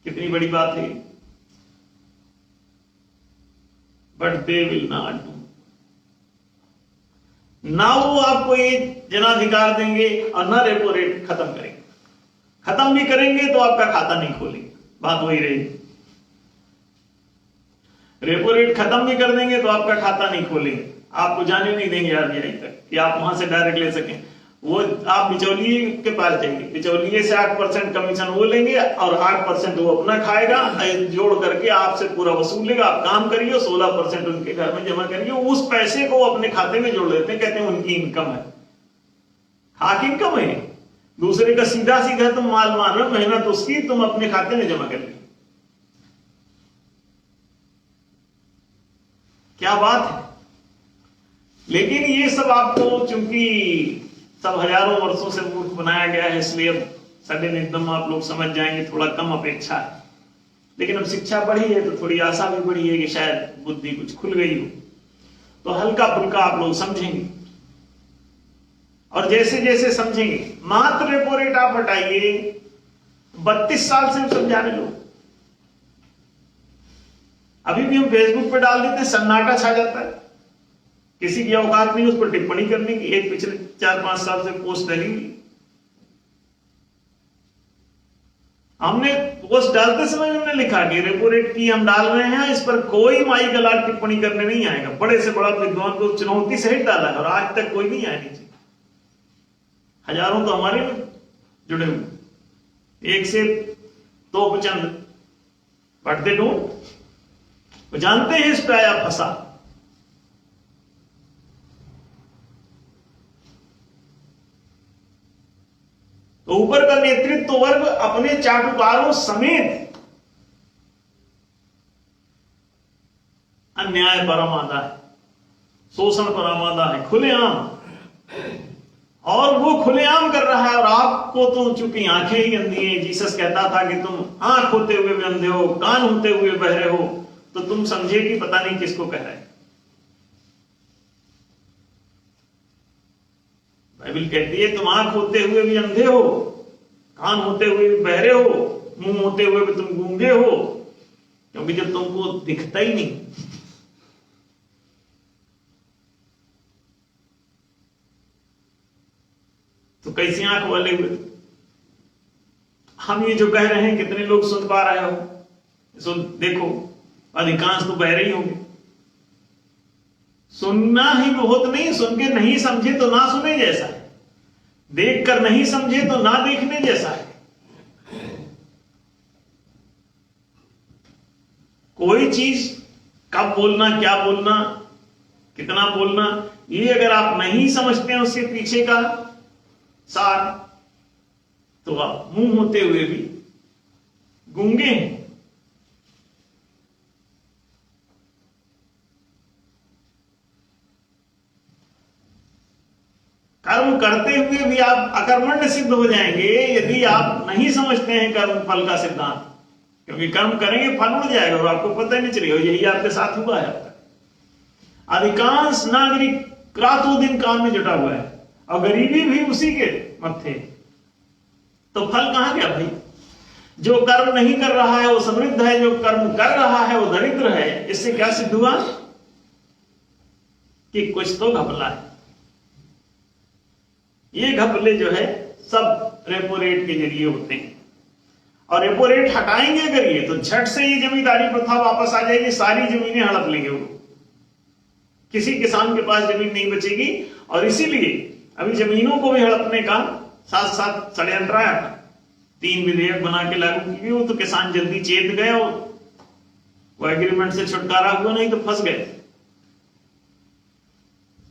कितनी बड़ी बात है। But they will not do. ना वो आपको ये जनाधिकार देंगे और ना रेपो रेट खत्म करेंगे। खत्म भी करेंगे तो आपका खाता नहीं खोलेंगे, बात वही रहेगी। रेपो रेट खत्म भी कर देंगे तो आपका खाता नहीं खोलेंगे, आपको जाने नहीं देंगे आरबीआई तक कि आप वहां से डायरेक्ट ले सकें। वो आप बिचौलिए के पास जाएंगे, बिचौलिए से 8% कमीशन वो लेंगे और 8% वो अपना खाएगा, जोड़ करके आपसे पूरा वसूल लेगा। आप काम करिए, 16% उनके घर में जमा करिए, उस पैसे को अपने खाते में जोड़ लेते हैं, कहते हैं उनकी इनकम है। हाक इनकम है, दूसरे का सीधा सीधा तुम माल मान रहे हो, मेहनत उसकी तुम अपने खाते में जमा कर ली। क्या बात है। लेकिन ये सब आपको चूंकि सब हजारों वर्षों से मूर्ख बनाया गया है, इसलिए अब सडन एकदम आप लोग समझ जाएंगे, थोड़ा कम अपेक्षा है। लेकिन अब शिक्षा बढ़ी है तो थोड़ी आशा भी बढ़ी है कि शायद बुद्धि कुछ खुल गई हो, तो हल्का फुल्का आप लोग समझेंगे। और जैसे जैसे समझेंगे, मात्र रेपो रेट आप हटाइए, 32 साल से समझाने लोग, अभी भी हम फेसबुक पे डाल देते हैं, सन्नाटा छा जाता है, किसी की औकात नहीं उस पर टिप्पणी करने की। एक पिछले 4-5 साल से पोस्ट डाली हुई, हमने पोस्ट डालते समय हमने लिखा कि रेपो रेट की हम डाल रहे हैं, इस पर कोई माई गलाट टिप्पणी करने नहीं आएगा। बड़े से बड़ा विद्वान को चुनौती सहित डाला है और आज तक कोई नहीं आया नीचे। हजारों तो हमारे जुड़े हुए, एक से तोपचंद पढ़ते डूब, वो जानते हैं इस पे आया फंसा। तो ऊपर का नेतृत्व वर्ग अपने चाटुकारों समेत अन्याय पर आमादा है, शोषण पर आमादा है, खुलेआम। और वो खुलेआम कर रहा है, और आपको तो चूंकि आंखें ही अंधी हैं, जीसस कहता था कि तुम आंख होते हुए भी अंधे हो, कान होते हुए बहरे हो, तो तुम समझे कि पता नहीं किसको कह रहे हैं। बाइबल कहती है तुम आंख होते हुए भी अंधे हो, कान होते हुए भी बहरे हो, मुंह होते हुए भी तुम गूंगे हो, क्योंकि जब तुमको दिखता ही नहीं, तो कैसी आंख वाले हुए। हम ये जो कह रहे हैं कितने लोग सुन पा रहे हो, सुन देखो, अधिकांश तो बहरे ही होंगे। सुनना ही बहुत नहीं, सुन के नहीं समझे तो ना सुने जैसा है, देख कर नहीं समझे तो ना देखने जैसा है। कोई चीज कब बोलना, क्या बोलना, कितना बोलना, ये अगर आप नहीं समझते हैं उसके पीछे का सार, तो आप मुंह होते हुए भी गूंगे हैं। कर्म करते हुए भी आप अकर्मण्य सिद्ध हो जाएंगे यदि आप नहीं समझते हैं कर्म फल का सिद्धांत। क्योंकि कर्म करेंगे फल उड़ जाएगा और आपको पता ही नहीं चलेगा। यही आपके साथ हुआ है। अधिकांश नागरिक रातों दिन काम में जुटा हुआ है और गरीबी भी उसी के मत्थे, तो फल कहां गया भाई? जो कर्म नहीं कर रहा है वो समृद्ध है, जो कर्म कर रहा है वो दरिद्र है। इससे क्या सिद्ध हुआ कि कुछ तो घपला है। ये घपले जो है सब रेपो रेट के जरिए होते हैं, और रेपो रेट हटाएंगे अगर ये, तो झट से ये जमींदारी प्रथा वापस आ जाएगी, सारी जमीनें हड़प लेंगे वो, किसी किसान के पास जमीन नहीं बचेगी। और इसीलिए अभी जमीनों को भी हड़पने का साथ साथ षड्यंत्र आया था, 3 विधेयक बना के लागू किए। वो तो किसान जल्दी चेत गए और वो एग्रीमेंट से छुटकारा हुआ, नहीं तो फंस गए।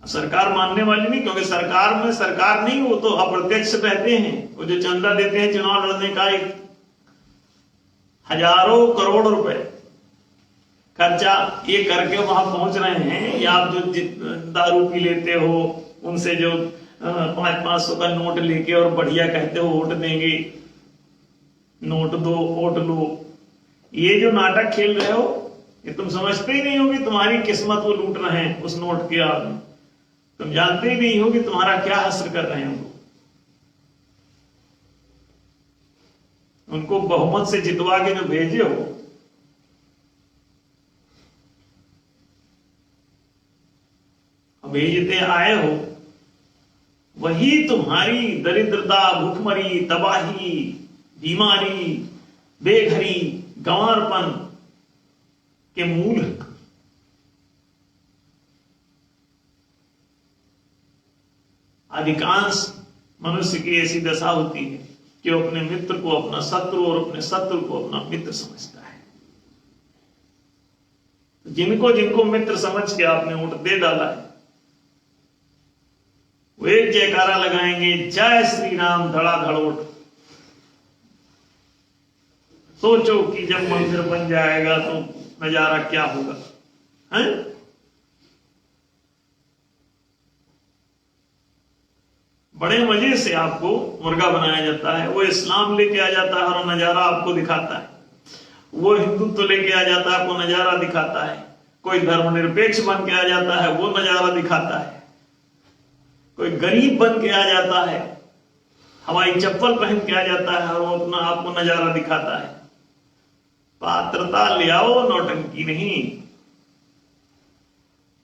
सरकार मानने वाली नहीं, क्योंकि सरकार में सरकार नहीं, वो तो अप्रत्यक्ष रहते हैं। वो जो चंदा देते हैं चुनाव लड़ने का, एक हजारों करोड़ रुपए खर्चा ये करके वहां पहुंच रहे हैं। या आप जो दारू पी लेते हो उनसे जो 500-500 का नोट लेके और बढ़िया कहते हो वोट देंगे, नोट दो वोट लो, ये जो नाटक खेल रहे हो ये तुम समझते ही नहीं हो कि तुम्हारी किस्मत वो लूट रहे हैं उस नोट के आड़ में। तुम जानते ही नहीं हो कि तुम्हारा क्या हश्र कर रहे हैं वो। उनको बहुमत से जितवा के जो भेजे हो, भेजते आए हो, वही तुम्हारी दरिद्रता, भूखमरी, तबाही, बीमारी, बेघरी, गंवारपन के मूल है। अधिकांश मनुष्य की ऐसी दशा होती है कि वो अपने मित्र को अपना शत्रु और अपने शत्रु को अपना मित्र समझता है। जिनको जिनको मित्र समझ के आपने वोट दे डाला है, वो एक जयकारा लगाएंगे, जय श्री राम, धड़ाधड़ वोट। सोचो कि जब मंदिर बन जाएगा तो नजारा क्या होगा, हैं? बड़े मजे से आपको मुर्गा बनाया जाता है, वो इस्लाम लेके आ जाता है और नजारा आपको दिखाता है, वो हिंदुत्व लेके आ जाता है, आपको नजारा दिखाता है, कोई धर्मनिरपेक्ष बन के आ जाता है, वो नजारा दिखाता है, कोई गरीब बन के आ जाता है, हवाई चप्पल पहन के आ जाता है और वो अपना आपको नजारा दिखाता है। पात्रता ले आओ, नौटंकी नहीं।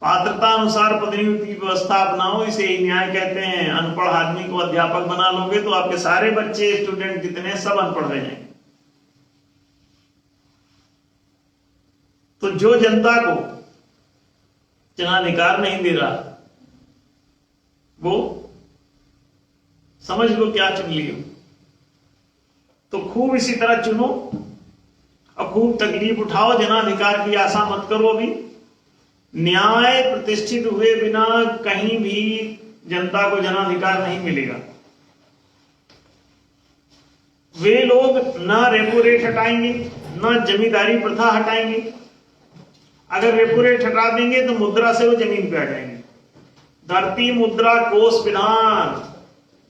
पात्रता अनुसार पदोन्नति की व्यवस्था अपनाओ, इसे न्याय कहते हैं। अनपढ़ आदमी को अध्यापक बना लोगे तो आपके सारे बच्चे, स्टूडेंट जितने, सब अनपढ़ रह जाएंगे। तो जो जनता को जनाधिकार नहीं दे रहा, वो समझ लो क्या चुन लियो। तो खूब इसी तरह चुनो और खूब तकलीफ उठाओ, जनाधिकार की आशा मत करो। अभी न्याय प्रतिष्ठित हुए बिना कहीं भी जनता को जनाधिकार नहीं मिलेगा। वे लोग ना रेपो रेट हटाएंगे, ना जमींदारी प्रथा हटाएंगे। अगर रेपो रेट हटा देंगे तो मुद्रा से वो जमीन पे आ जाएंगे। धरती, मुद्रा, कोष, विधान,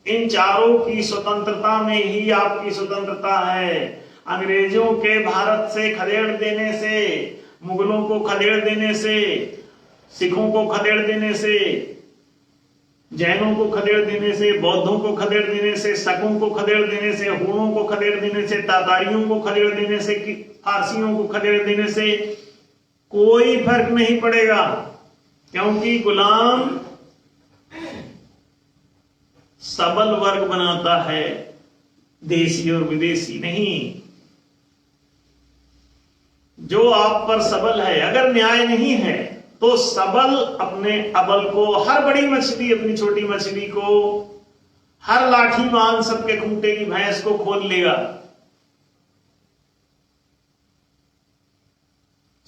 इन चारों की स्वतंत्रता में ही आपकी स्वतंत्रता है। अंग्रेजों के भारत से खदेड़ देने से, मुगलों को खदेड़ देने से, सिखों को खदेड़ देने से, जैनों को खदेड़ देने से, बौद्धों को खदेड़ देने से, शकों को खदेड़ देने से, हुणों को खदेड़ देने से, तातारियों को खदेड़ देने से, फारसियों को खदेड़ देने से कोई फर्क नहीं पड़ेगा, क्योंकि गुलाम सबल वर्ग बनाता है, देशी और विदेशी नहीं। जो आप पर सबल है, अगर न्याय नहीं है तो सबल अपने अबल को, हर बड़ी मछली अपनी छोटी मछली को, हर लाठी बांध सबके खूंटे की भैंस को खोल लेगा।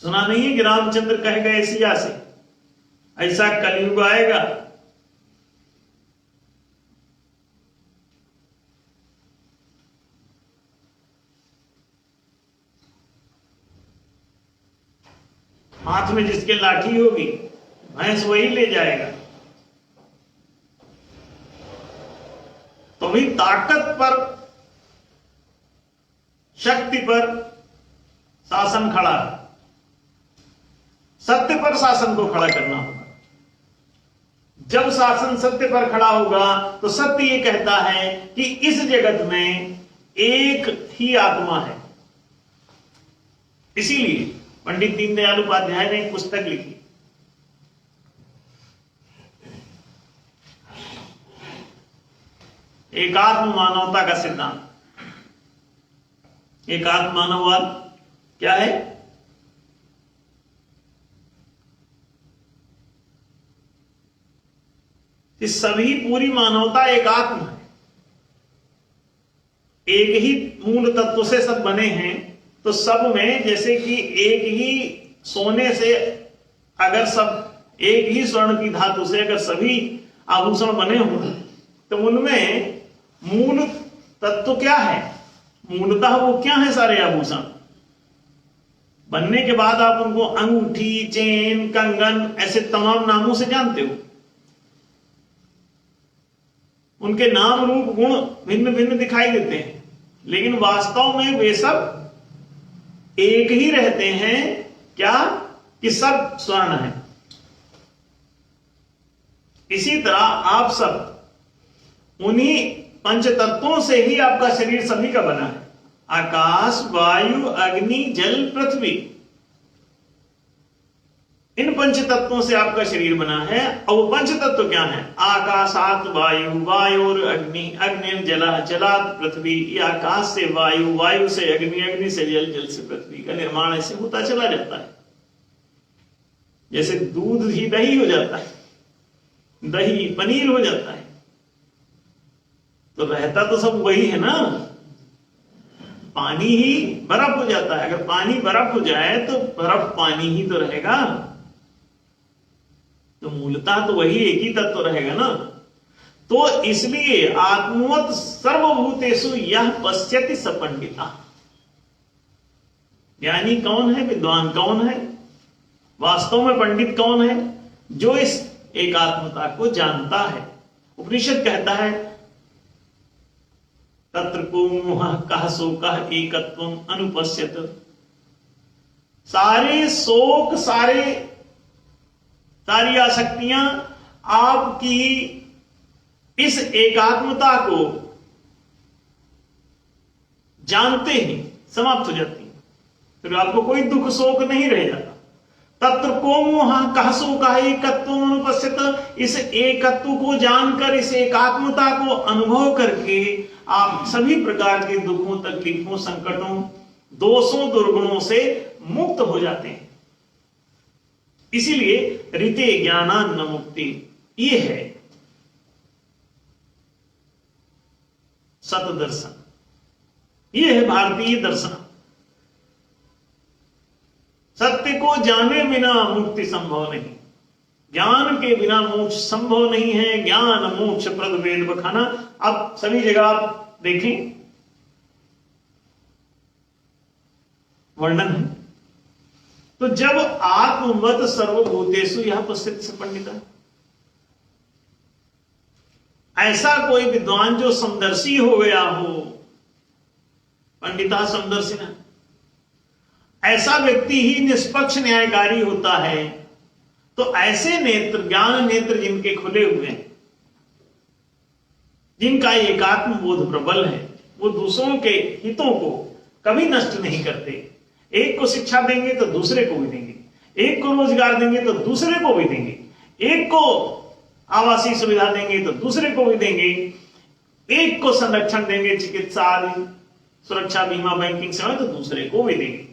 सुना नहीं है कि रामचंद्र कह गए सिया से, ऐसा कलयुग आएगा हाथ में जिसके लाठी होगी भैंस वही ले जाएगा। तो भी ताकत पर, शक्ति पर शासन खड़ा है, सत्य पर शासन को खड़ा करना होगा। जब शासन सत्य पर खड़ा होगा तो सत्य ये कहता है कि इस जगत में एक ही आत्मा है। इसीलिए पंडित दीनदयाल उपाध्याय ने एक पुस्तक लिखी, एकात्म मानवता का सिद्धांत। एकात्म मानववाद क्या है? कि सभी, पूरी मानवता एकात्म है, एक ही मूल तत्व से सब बने हैं। तो सब में, जैसे कि एक ही सोने से, अगर सब एक ही स्वर्ण की धातु से अगर सभी आभूषण बने हों तो उनमें मूल तत्व क्या है? मूलतः वो क्या है? सारे आभूषण बनने के बाद आप उनको अंगूठी, चेन, कंगन, ऐसे तमाम नामों से जानते हो। उनके नाम, रूप, गुण भिन्न भिन्न दिखाई देते हैं, लेकिन वास्तव में वे सब एक ही रहते हैं। क्या? कि सब स्वर्ण है। इसी तरह आप सब उन्हीं पंच तत्वों से ही आपका शरीर सभी का बना है। आकाश, वायु, अग्नि, जल, पृथ्वी, इन पंच तत्वों से आपका शरीर बना है। और वो पंच तत्व क्या है? आकाशात वायु, वायुर अग्नि, अग्नि जला, जलात पृथ्वी। ये आकाश से वायु, वायु से अग्नि, अग्नि से जल, जल से पृथ्वी का निर्माण ऐसे होता चला जाता है। जैसे दूध ही दही हो जाता है, दही पनीर हो जाता है, तो रहता तो सब वही है ना। पानी ही बर्फ हो जाता है। अगर पानी बर्फ हो जाए तो बर्फ पानी ही तो रहेगा, तो मूलतः तो वही एक ही तत्व रहेगा ना। तो इसलिए आत्मवत सर्वभूतेषु यह पश्यति स पंडिता। ज्ञानी कौन है? विद्वान कौन है? वास्तव में पंडित कौन है? जो इस एकात्मता को जानता है उपनिषद कहता है तत्र को मोह कह शोकः एकत्वम अनुपश्यत। सारे शोक, सारी आसक्तियां आपकी इस एकात्मता को जानते ही समाप्त हो जाती है। फिर आपको कोई दुख शोक नहीं रह जाता। तत्र को मोह कह शोकः एकत्वम अनुपश्यत। इस एकत्व को जानकर, इस एकात्मता को अनुभव करके आप सभी प्रकार के दुखों, तकलीफों, संकटों, दोषों, दुर्गुणों से मुक्त हो जाते हैं। इसीलिए ऋते ज्ञानान्न मुक्ति, ये है सत दर्शन, ये है भारतीय दर्शन। सत्य को जाने बिना मुक्ति संभव नहीं, ज्ञान के बिना मोक्ष संभव नहीं है। ज्ञान मोक्ष प्रद वेद बखाना। अब सभी जगह आप देखें वर्णन है। तो जब आत्मवत सर्वभूतेषु यह पश्चित से पंडिता, ऐसा कोई विद्वान जो समदर्शी हो गया हो, पंडिता समदर्शिना, ऐसा व्यक्ति ही निष्पक्ष न्यायकारी होता है। तो ऐसे नेत्र, ज्ञान नेत्र जिनके खुले हुए हैं, जिनका एकात्म बोध प्रबल है, वो दूसरों के हितों को कभी नष्ट नहीं करते। एक को शिक्षा देंगे तो दूसरे को भी देंगे, एक को रोजगार देंगे तो दूसरे को भी देंगे, एक को आवासीय सुविधा देंगे तो दूसरे को भी देंगे, एक को संरक्षण देंगे, चिकित्सा आदि, सुरक्षा, बीमा, बैंकिंग सेवा, तो दूसरे को भी देंगे।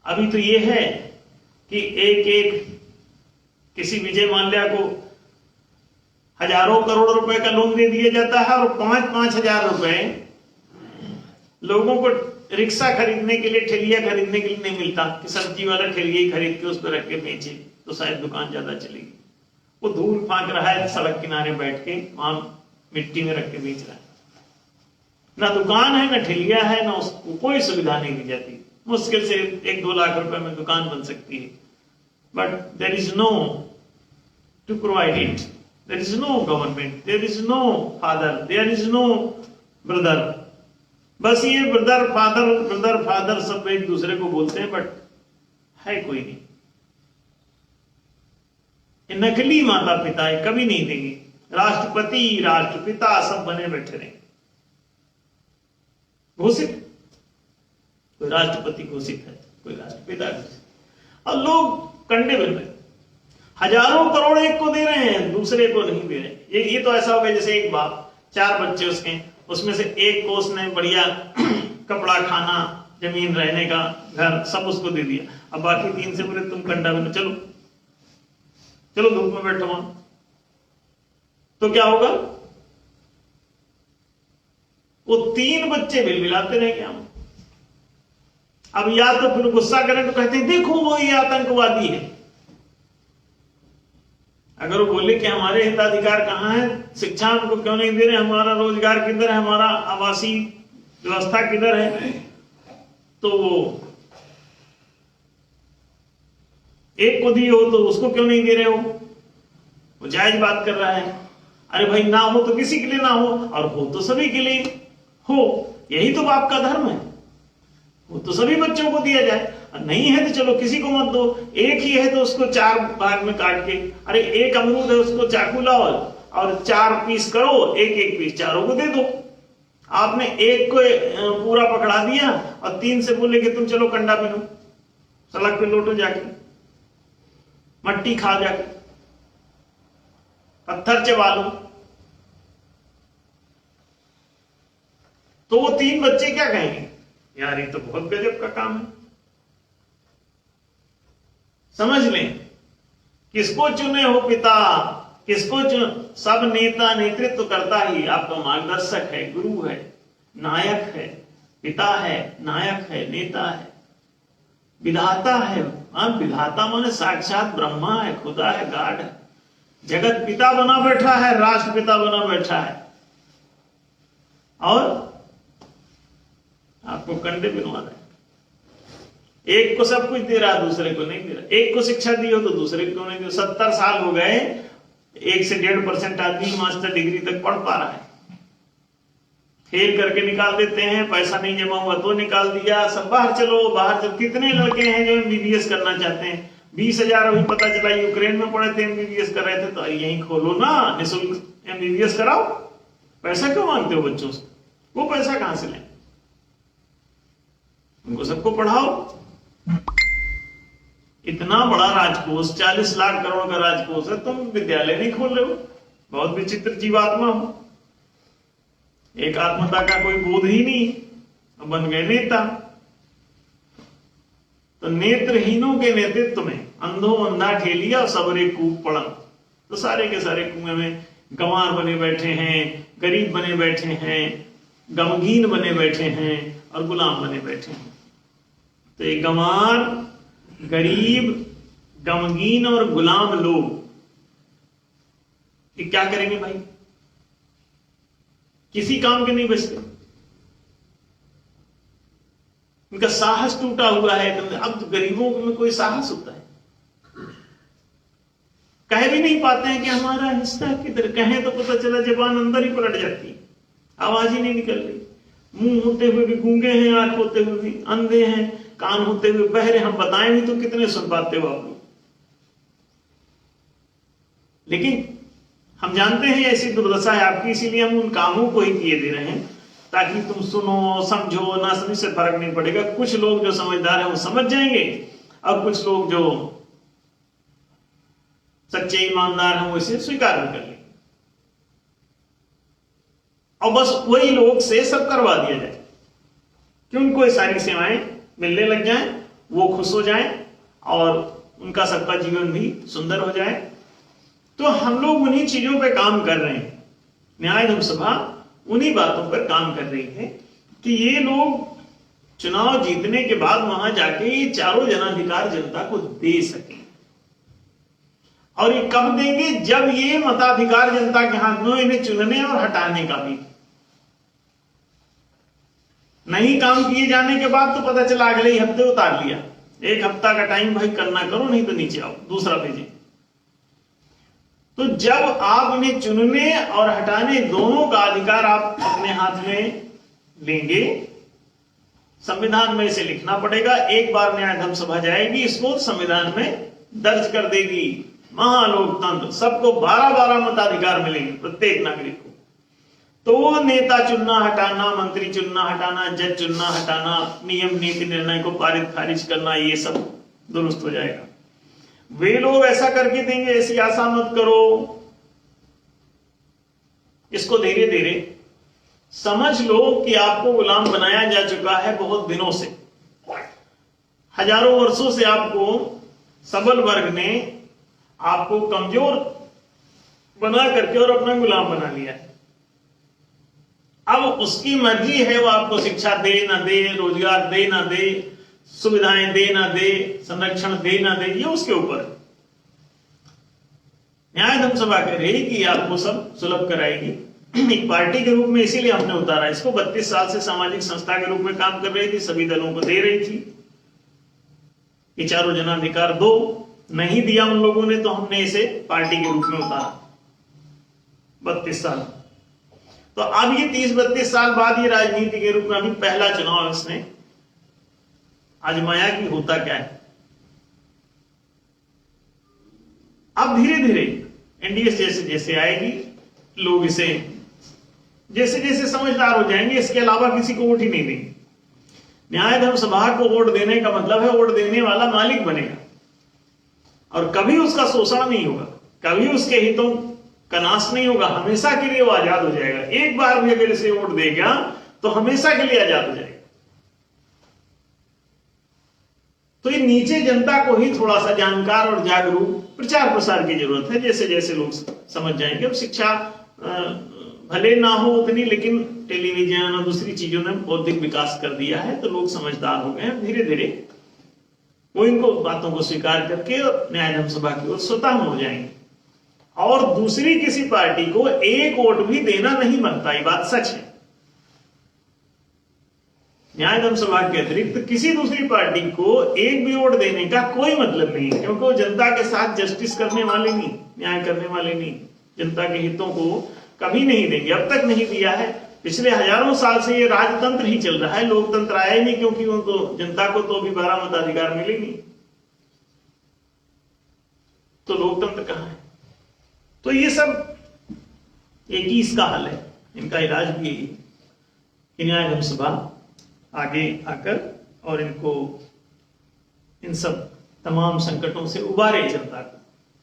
अभी तो ये है कि एक किसी विजय माल्या को हजारों करोड़ रुपए का लोन दे दिया जाता है और 5-5 हजार रुपए लोगों को रिक्शा खरीदने के लिए, ठेलिया खरीदने के लिए नहीं मिलता कि सब्जी वाला ठेलिया ही खरीद के उस पर रख के बेचे तो शायद दुकान ज्यादा चलेगी। वो धूल फांक रहा है सड़क किनारे बैठ के, वहां मिट्टी में रख के बेच रहा है। ना दुकान है, ना ठेलिया है, ना उसको कोई सुविधा नहीं दी जाती। मुश्किल से 1-2 लाख रुपए में दुकान बन सकती है, but there is no to provide it, there is no government, there is no father, there is no brother. बस ये ब्रदर फादर सब एक दूसरे को बोलते हैं, बट है कोई नहीं। ये नकली माता पिता है, कभी नहीं देंगे। राष्ट्रपति, राष्ट्रपिता सब बने बैठे रहेंगे, घोषित, कोई राष्ट्रपति घोषित है, कोई राष्ट्रपिता घोषित, और लोग कंडे बन रहे, हजारों करोड़ एक को दे रहे हैं, दूसरे को नहीं दे रहे। ये तो ऐसा हो गया जैसे एक बाप, 4 बच्चे उसके, उसमें से एक को उसने बढ़िया कपड़ा, खाना, जमीन, रहने का घर सब उसको दे दिया। अब बाकी 3 से बोले तुम कंडा बनो, चलो चलो धूप में बैठो वहां। तो क्या होगा? वो 3 बच्चे बिलबिलाते रहे क्या? अब या तो फिर गुस्सा करें तो कहते हैं देखो वो ये आतंकवादी है। अगर वो बोले कि हमारे हिताधिकार कहां है, शिक्षा हमको क्यों नहीं दे रहे, हमारा रोजगार किधर है, हमारा आवासीय व्यवस्था किधर है, तो वो एक को दिए हो तो उसको क्यों नहीं दे रहे हो, वो जायज बात कर रहा है। अरे भाई ना हो तो किसी के लिए ना हो, और हो तो सभी के लिए हो, यही तो बाप का धर्म है। वो तो सभी बच्चों को दिया जाए, नहीं है तो चलो किसी को मत दो। एक ही है तो उसको 4 भाग में काट के, अरे एक अमरूद है उसको चाकू लाओ और 4 पीस करो, एक पीस चारों को दे दो। आपने एक को पूरा पकड़ा दिया और 3 से बोले कि तुम चलो कंडा पीनो, सड़क पे लोटो जाके, मट्टी खा जाके, पत्थर चबा लो। तो वो 3 बच्चे क्या कहेंगे, यार ये तो बहुत गजब का काम है। समझ लें, किसको चुने हो पिता, किसको चुन, सब नेता नेतृत्व करता ही आपका मार्गदर्शक है, गुरु है, नायक है, पिता है, नायक है, नेता है, विधाता है। विधाता माने साक्षात ब्रह्मा है, खुदा है, गॉड है, जगत पिता बना बैठा है, राष्ट्र पिता बना बैठा है, और आपको कंडे बिनवा रहे। एक को सब कुछ दे रहा, दूसरे को नहीं दे रहा। एक को शिक्षा दी हो तो दूसरे को नहीं दी। 70 साल हो गए, 1 से 1.5% आदमी मास्टर डिग्री तक पढ़ पा रहा है। फेल करके निकाल देते हैं, पैसा नहीं जमा हुआ तो निकाल दिया, सब बाहर चलो बाहर चलो। कितने लड़के हैं जो MBBS करना चाहते हैं? 20,000 अभी पता चला यूक्रेन में पढ़े थे, MBBS कर रहे थे। तो यहीं खोलो ना, निःशुल्क MBBS कराओ। पैसा क्यों मांगते हो बच्चों से? वो पैसा कहां से लें? उनको सबको पढ़ाओ। इतना बड़ा राजकोष, 40 लाख करोड़ का राजकोष है, तुम विद्यालय नहीं खोल रहे हो। बहुत विचित्र जीवात्मा हो। एक आत्मता का कोई बोध ही नहीं, अब बन गए नेता। तो नेत्रहीनों के नेतृत्व में अंधो अंधा ठेलिया सबरे कूप पड़न। तो सारे के सारे कुएं में गंवार बने बैठे हैं, गरीब बने बैठे हैं, गमगीन बने बैठे हैं और गुलाम बने बैठे हैं। तो ये गंवार, गरीब, गमगीन और गुलाम लोग ये क्या करेंगे भाई? किसी काम के नहीं बचते। उनका साहस टूटा हुआ है। अब तो गरीबों में कोई साहस होता है? कह भी नहीं पाते हैं कि हमारा हिस्सा किधर। कहें तो पता चला जबान अंदर ही पलट जाती है, आवाज ही नहीं निकल रही। मुंह होते हुए भी गूंगे हैं, आंख होते हुए भी अंधे हैं, कान होते हुए बहरे। हम बताएं भी तो कितने सुन पाते हो आप लोग। लेकिन हम जानते हैं ऐसी दुर्दशा है आपकी, इसीलिए हम उन कामों को ही किए दे रहे हैं ताकि तुम सुनो, समझो। ना समझ से फर्क नहीं पड़ेगा। कुछ लोग जो समझदार हैं वो समझ जाएंगे, और कुछ लोग जो सच्चे ईमानदार हैं वो इसे स्वीकार भी कर लेंगे। और बस वही लोग से सब करवा दिया जाए कि उनको ये सारी सेवाएं मिलने लग जाएं, वो खुश हो जाएं और उनका सबका जीवन भी सुंदर हो जाए। तो हम लोग उन्हीं चीजों पे काम कर रहे हैं। न्याय धर्म सभा उन्हीं बातों पर काम कर रही है कि ये लोग चुनाव जीतने के बाद वहां जाके ये चारों जनाधिकार जनता को दे सके। और ये कब देंगे? जब ये मताधिकार जनता के हाथ में, इन्हें चुनने और हटाने का भी। नहीं काम किए जाने के बाद तो पता चला अगले ही हफ्ते उतार लिया। 1 हफ्ता का टाइम भाई करना करो, नहीं तो नीचे आओ, दूसरा भेजें। तो जब आप इन्हें चुनने और हटाने दोनों का अधिकार आप अपने हाथ में लेंगे, संविधान में इसे लिखना पड़ेगा। एक बार न्याय धर्म सभा जाएगी, इसको संविधान में दर्ज कर देगी। महालोकतंत्र, सबको 12-12 मताधिकार मिलेंगे प्रत्येक नागरिक को। तो नेता चुनना हटाना, मंत्री चुनना हटाना, जज चुनना हटाना, नियम नीति निर्णय को पारित खारिज करना, ये सब दुरुस्त हो जाएगा। वे लोग ऐसा करके देंगे, ऐसी आशा मत करो। इसको धीरे धीरे समझ लो कि आपको गुलाम बनाया जा चुका है बहुत दिनों से। हजारों वर्षों से आपको सबल वर्ग ने आपको कमजोर बना करके और अपना गुलाम बना लिया है। अब उसकी मर्जी है वो आपको शिक्षा दे ना दे, रोजगार दे ना दे, सुविधाएं दे ना दे, संरक्षण दे ना दे, ये उसके ऊपर। न्याय धर्म सभा कह रही कि आपको सब सुलभ कराएगी। एक पार्टी के रूप में इसीलिए हमने उतारा इसको। 32 साल से सामाजिक संस्था के रूप में काम कर रही थी, सभी दलों को दे रही थी कि चारों जनाधिकार दो। नहीं दिया उन लोगों ने, तो हमने इसे पार्टी के रूप में उतारा 32 साल। तो अब ये 30-32 साल बाद ये राजनीति के रूप में अभी पहला चुनाव इसने आजमाया कि होता क्या है। अब धीरे धीरे एनडीए जैसे जैसे आएगी, लोग इसे जैसे जैसे समझदार हो जाएंगे, इसके अलावा किसी को वोट ही नहीं देंगे। न्याय धर्म सभा को वोट देने का मतलब है वोट देने वाला मालिक बनेगा और कभी उसका शोषण नहीं होगा, कभी उसके हितों का नाश नहीं होगा। हमेशा के लिए वो आजाद हो जाएगा। एक बार भी अगर इसे वोट देगा तो हमेशा के लिए आजाद हो जाएगा। तो ये नीचे जनता को ही थोड़ा सा जानकार और जागरूक प्रचार प्रसार की जरूरत है। जैसे जैसे लोग समझ जाएंगे। अब शिक्षा भले ना हो उतनी, लेकिन टेलीविजन और दूसरी चीजों ने बौद्धिक विकास कर दिया है, तो लोग समझदार हो गए हैं। धीरे धीरे वो इनको बातों को स्वीकार करके न्याय धर्म सभा की ओर स्वतः हो जाएंगे। और दूसरी किसी पार्टी को एक वोट भी देना नहीं बनता, ये बात सच है। न्याय धर्म सभा के अतिरिक्त किसी दूसरी पार्टी को एक भी वोट देने का कोई मतलब नहीं है, क्योंकि वो जनता के साथ जस्टिस करने वाले नहीं, न्याय करने वाले नहीं, जनता के हितों को कभी नहीं देंगे, अब तक नहीं दिया है। पिछले हजारों साल से ये राजतंत्र ही चल रहा है, लोकतंत्र आया ही नहीं, क्योंकि उनको जनता को तो अभी 12 मताधिकार मिले नहीं, तो लोकतंत्र कहां है? तो ये सब एक ही इसका हल है, इनका इलाज भी यही है कि न्याय धर्म सभा आगे आकर और इनको इन सब तमाम संकटों से उबारे, जनता को,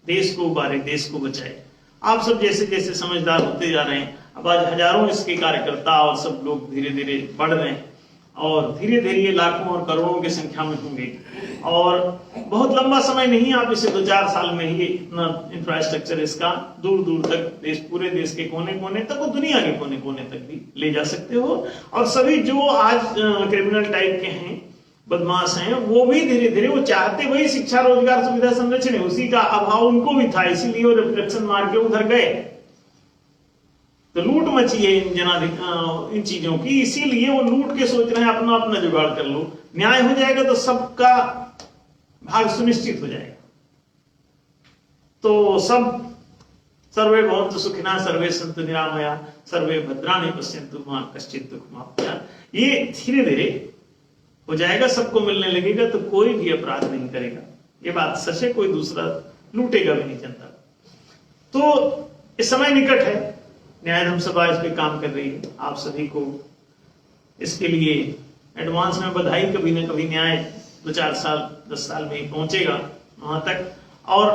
देश को उबारे, देश को बचाए। आप सब जैसे जैसे समझदार होते जा रहे हैं, अब आज हजारों इसके कार्यकर्ता और सब लोग धीरे धीरे बढ़ रहे हैं और धीरे धीरे ये लाखों और करोड़ों की संख्या में होंगे और बहुत लंबा समय नहीं, आप इसे 2-4 साल में ही इतना इंफ्रास्ट्रक्चर इसका दूर दूर तक, देश, पूरे देश के कोने कोने तक और दुनिया के कोने कोने तक भी ले जा सकते हो। और सभी जो आज क्रिमिनल टाइप के हैं, बदमाश हैं, वो भी धीरे धीरे वो चाहते वही शिक्षा, रोजगार, सुविधा, संरक्षण है, उसी का अभाव उनको भी था, इसीलिए वो रिफ्लेक्शन मार के उधर गए। तो लूट मची है इन चीजों की, इसीलिए वो लूट के सोच रहे हैं अपना अपना जुगाड़ कर लो। न्याय हो जाएगा तो सबका भाग सुनिश्चित हो जाएगा, तो सब सर्वे भवन्तु सुखिनः, सर्वे सन्तु निरामया, सर्वे भद्राणि पश्यन्तु मा कश्चित् दुःखमाप्नुयात्। ये धीरे धीरे हो जाएगा, सबको मिलने लगेगा, तो कोई भी अपराध नहीं करेगा, ये बात सच है, कोई दूसरा लूटेगा भी नहीं जनता। तो इस समय निकट है, न्याय धर्म सभा इस पे काम कर रही है। आप सभी को इसके लिए एडवांस में बधाई। कभी न कभी न्याय 2-4 साल 10 साल में ही पहुंचेगा वहां तक और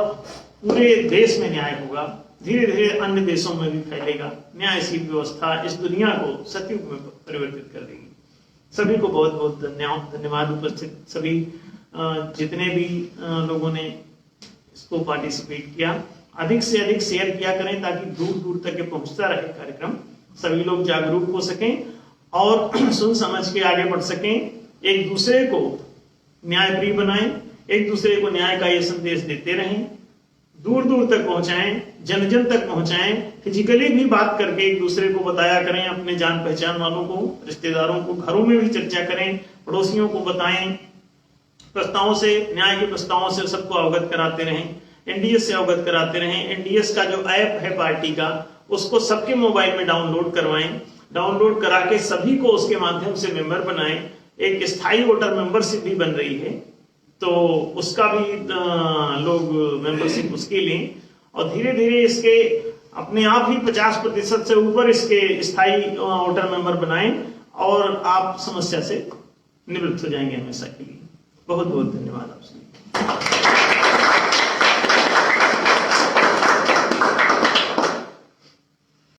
पूरे देश में न्याय होगा, धीरे धीरे अन्य देशों में भी फैलेगा। न्यायशील व्यवस्था इस दुनिया को सतयुग में परिवर्तित कर देगी। सभी को बहुत बहुत धन्यवाद। उपस्थित सभी जितने भी लोगों ने इसको पार्टिसिपेट किया, अधिक से अधिक शेयर किया करें ताकि दूर दूर तक पहुंचता रहे कार्यक्रम, सभी लोग जागरूक हो सकें और सुन समझ के आगे बढ़ सकें, एक दूसरे को न्यायप्रिय बनाएं, एक दूसरे को न्याय का ये संदेश देते रहें, दूर दूर तक पहुंचाएं, जन जन तक पहुंचाएं, फिजिकली भी बात करके एक दूसरे को बताया करें, अपने जान पहचान वालों को, रिश्तेदारों को, घरों में भी चर्चा करें, पड़ोसियों को बताएं, प्रस्तावों से, न्याय के प्रस्तावों से सबको अवगत कराते रहें, एनडीएस से अवगत कराते रहें। एनडीएस का जो ऐप है पार्टी का, उसको सबके मोबाइल में डाउनलोड करवाएं, डाउनलोड करा के सभी को उसके माध्यम से मेंबर बनाएं। एक स्थायी वोटर मेंबरशिप भी बन रही है, तो उसका भी लोग मेंबरशिप उसके लें और धीरे धीरे इसके अपने आप ही 50% से ऊपर इसके स्थायी वोटर मेंबर बनाएं और आप समस्या से निवृत्त हो जाएंगे हमेशा के लिए। बहुत बहुत धन्यवाद आप सभी।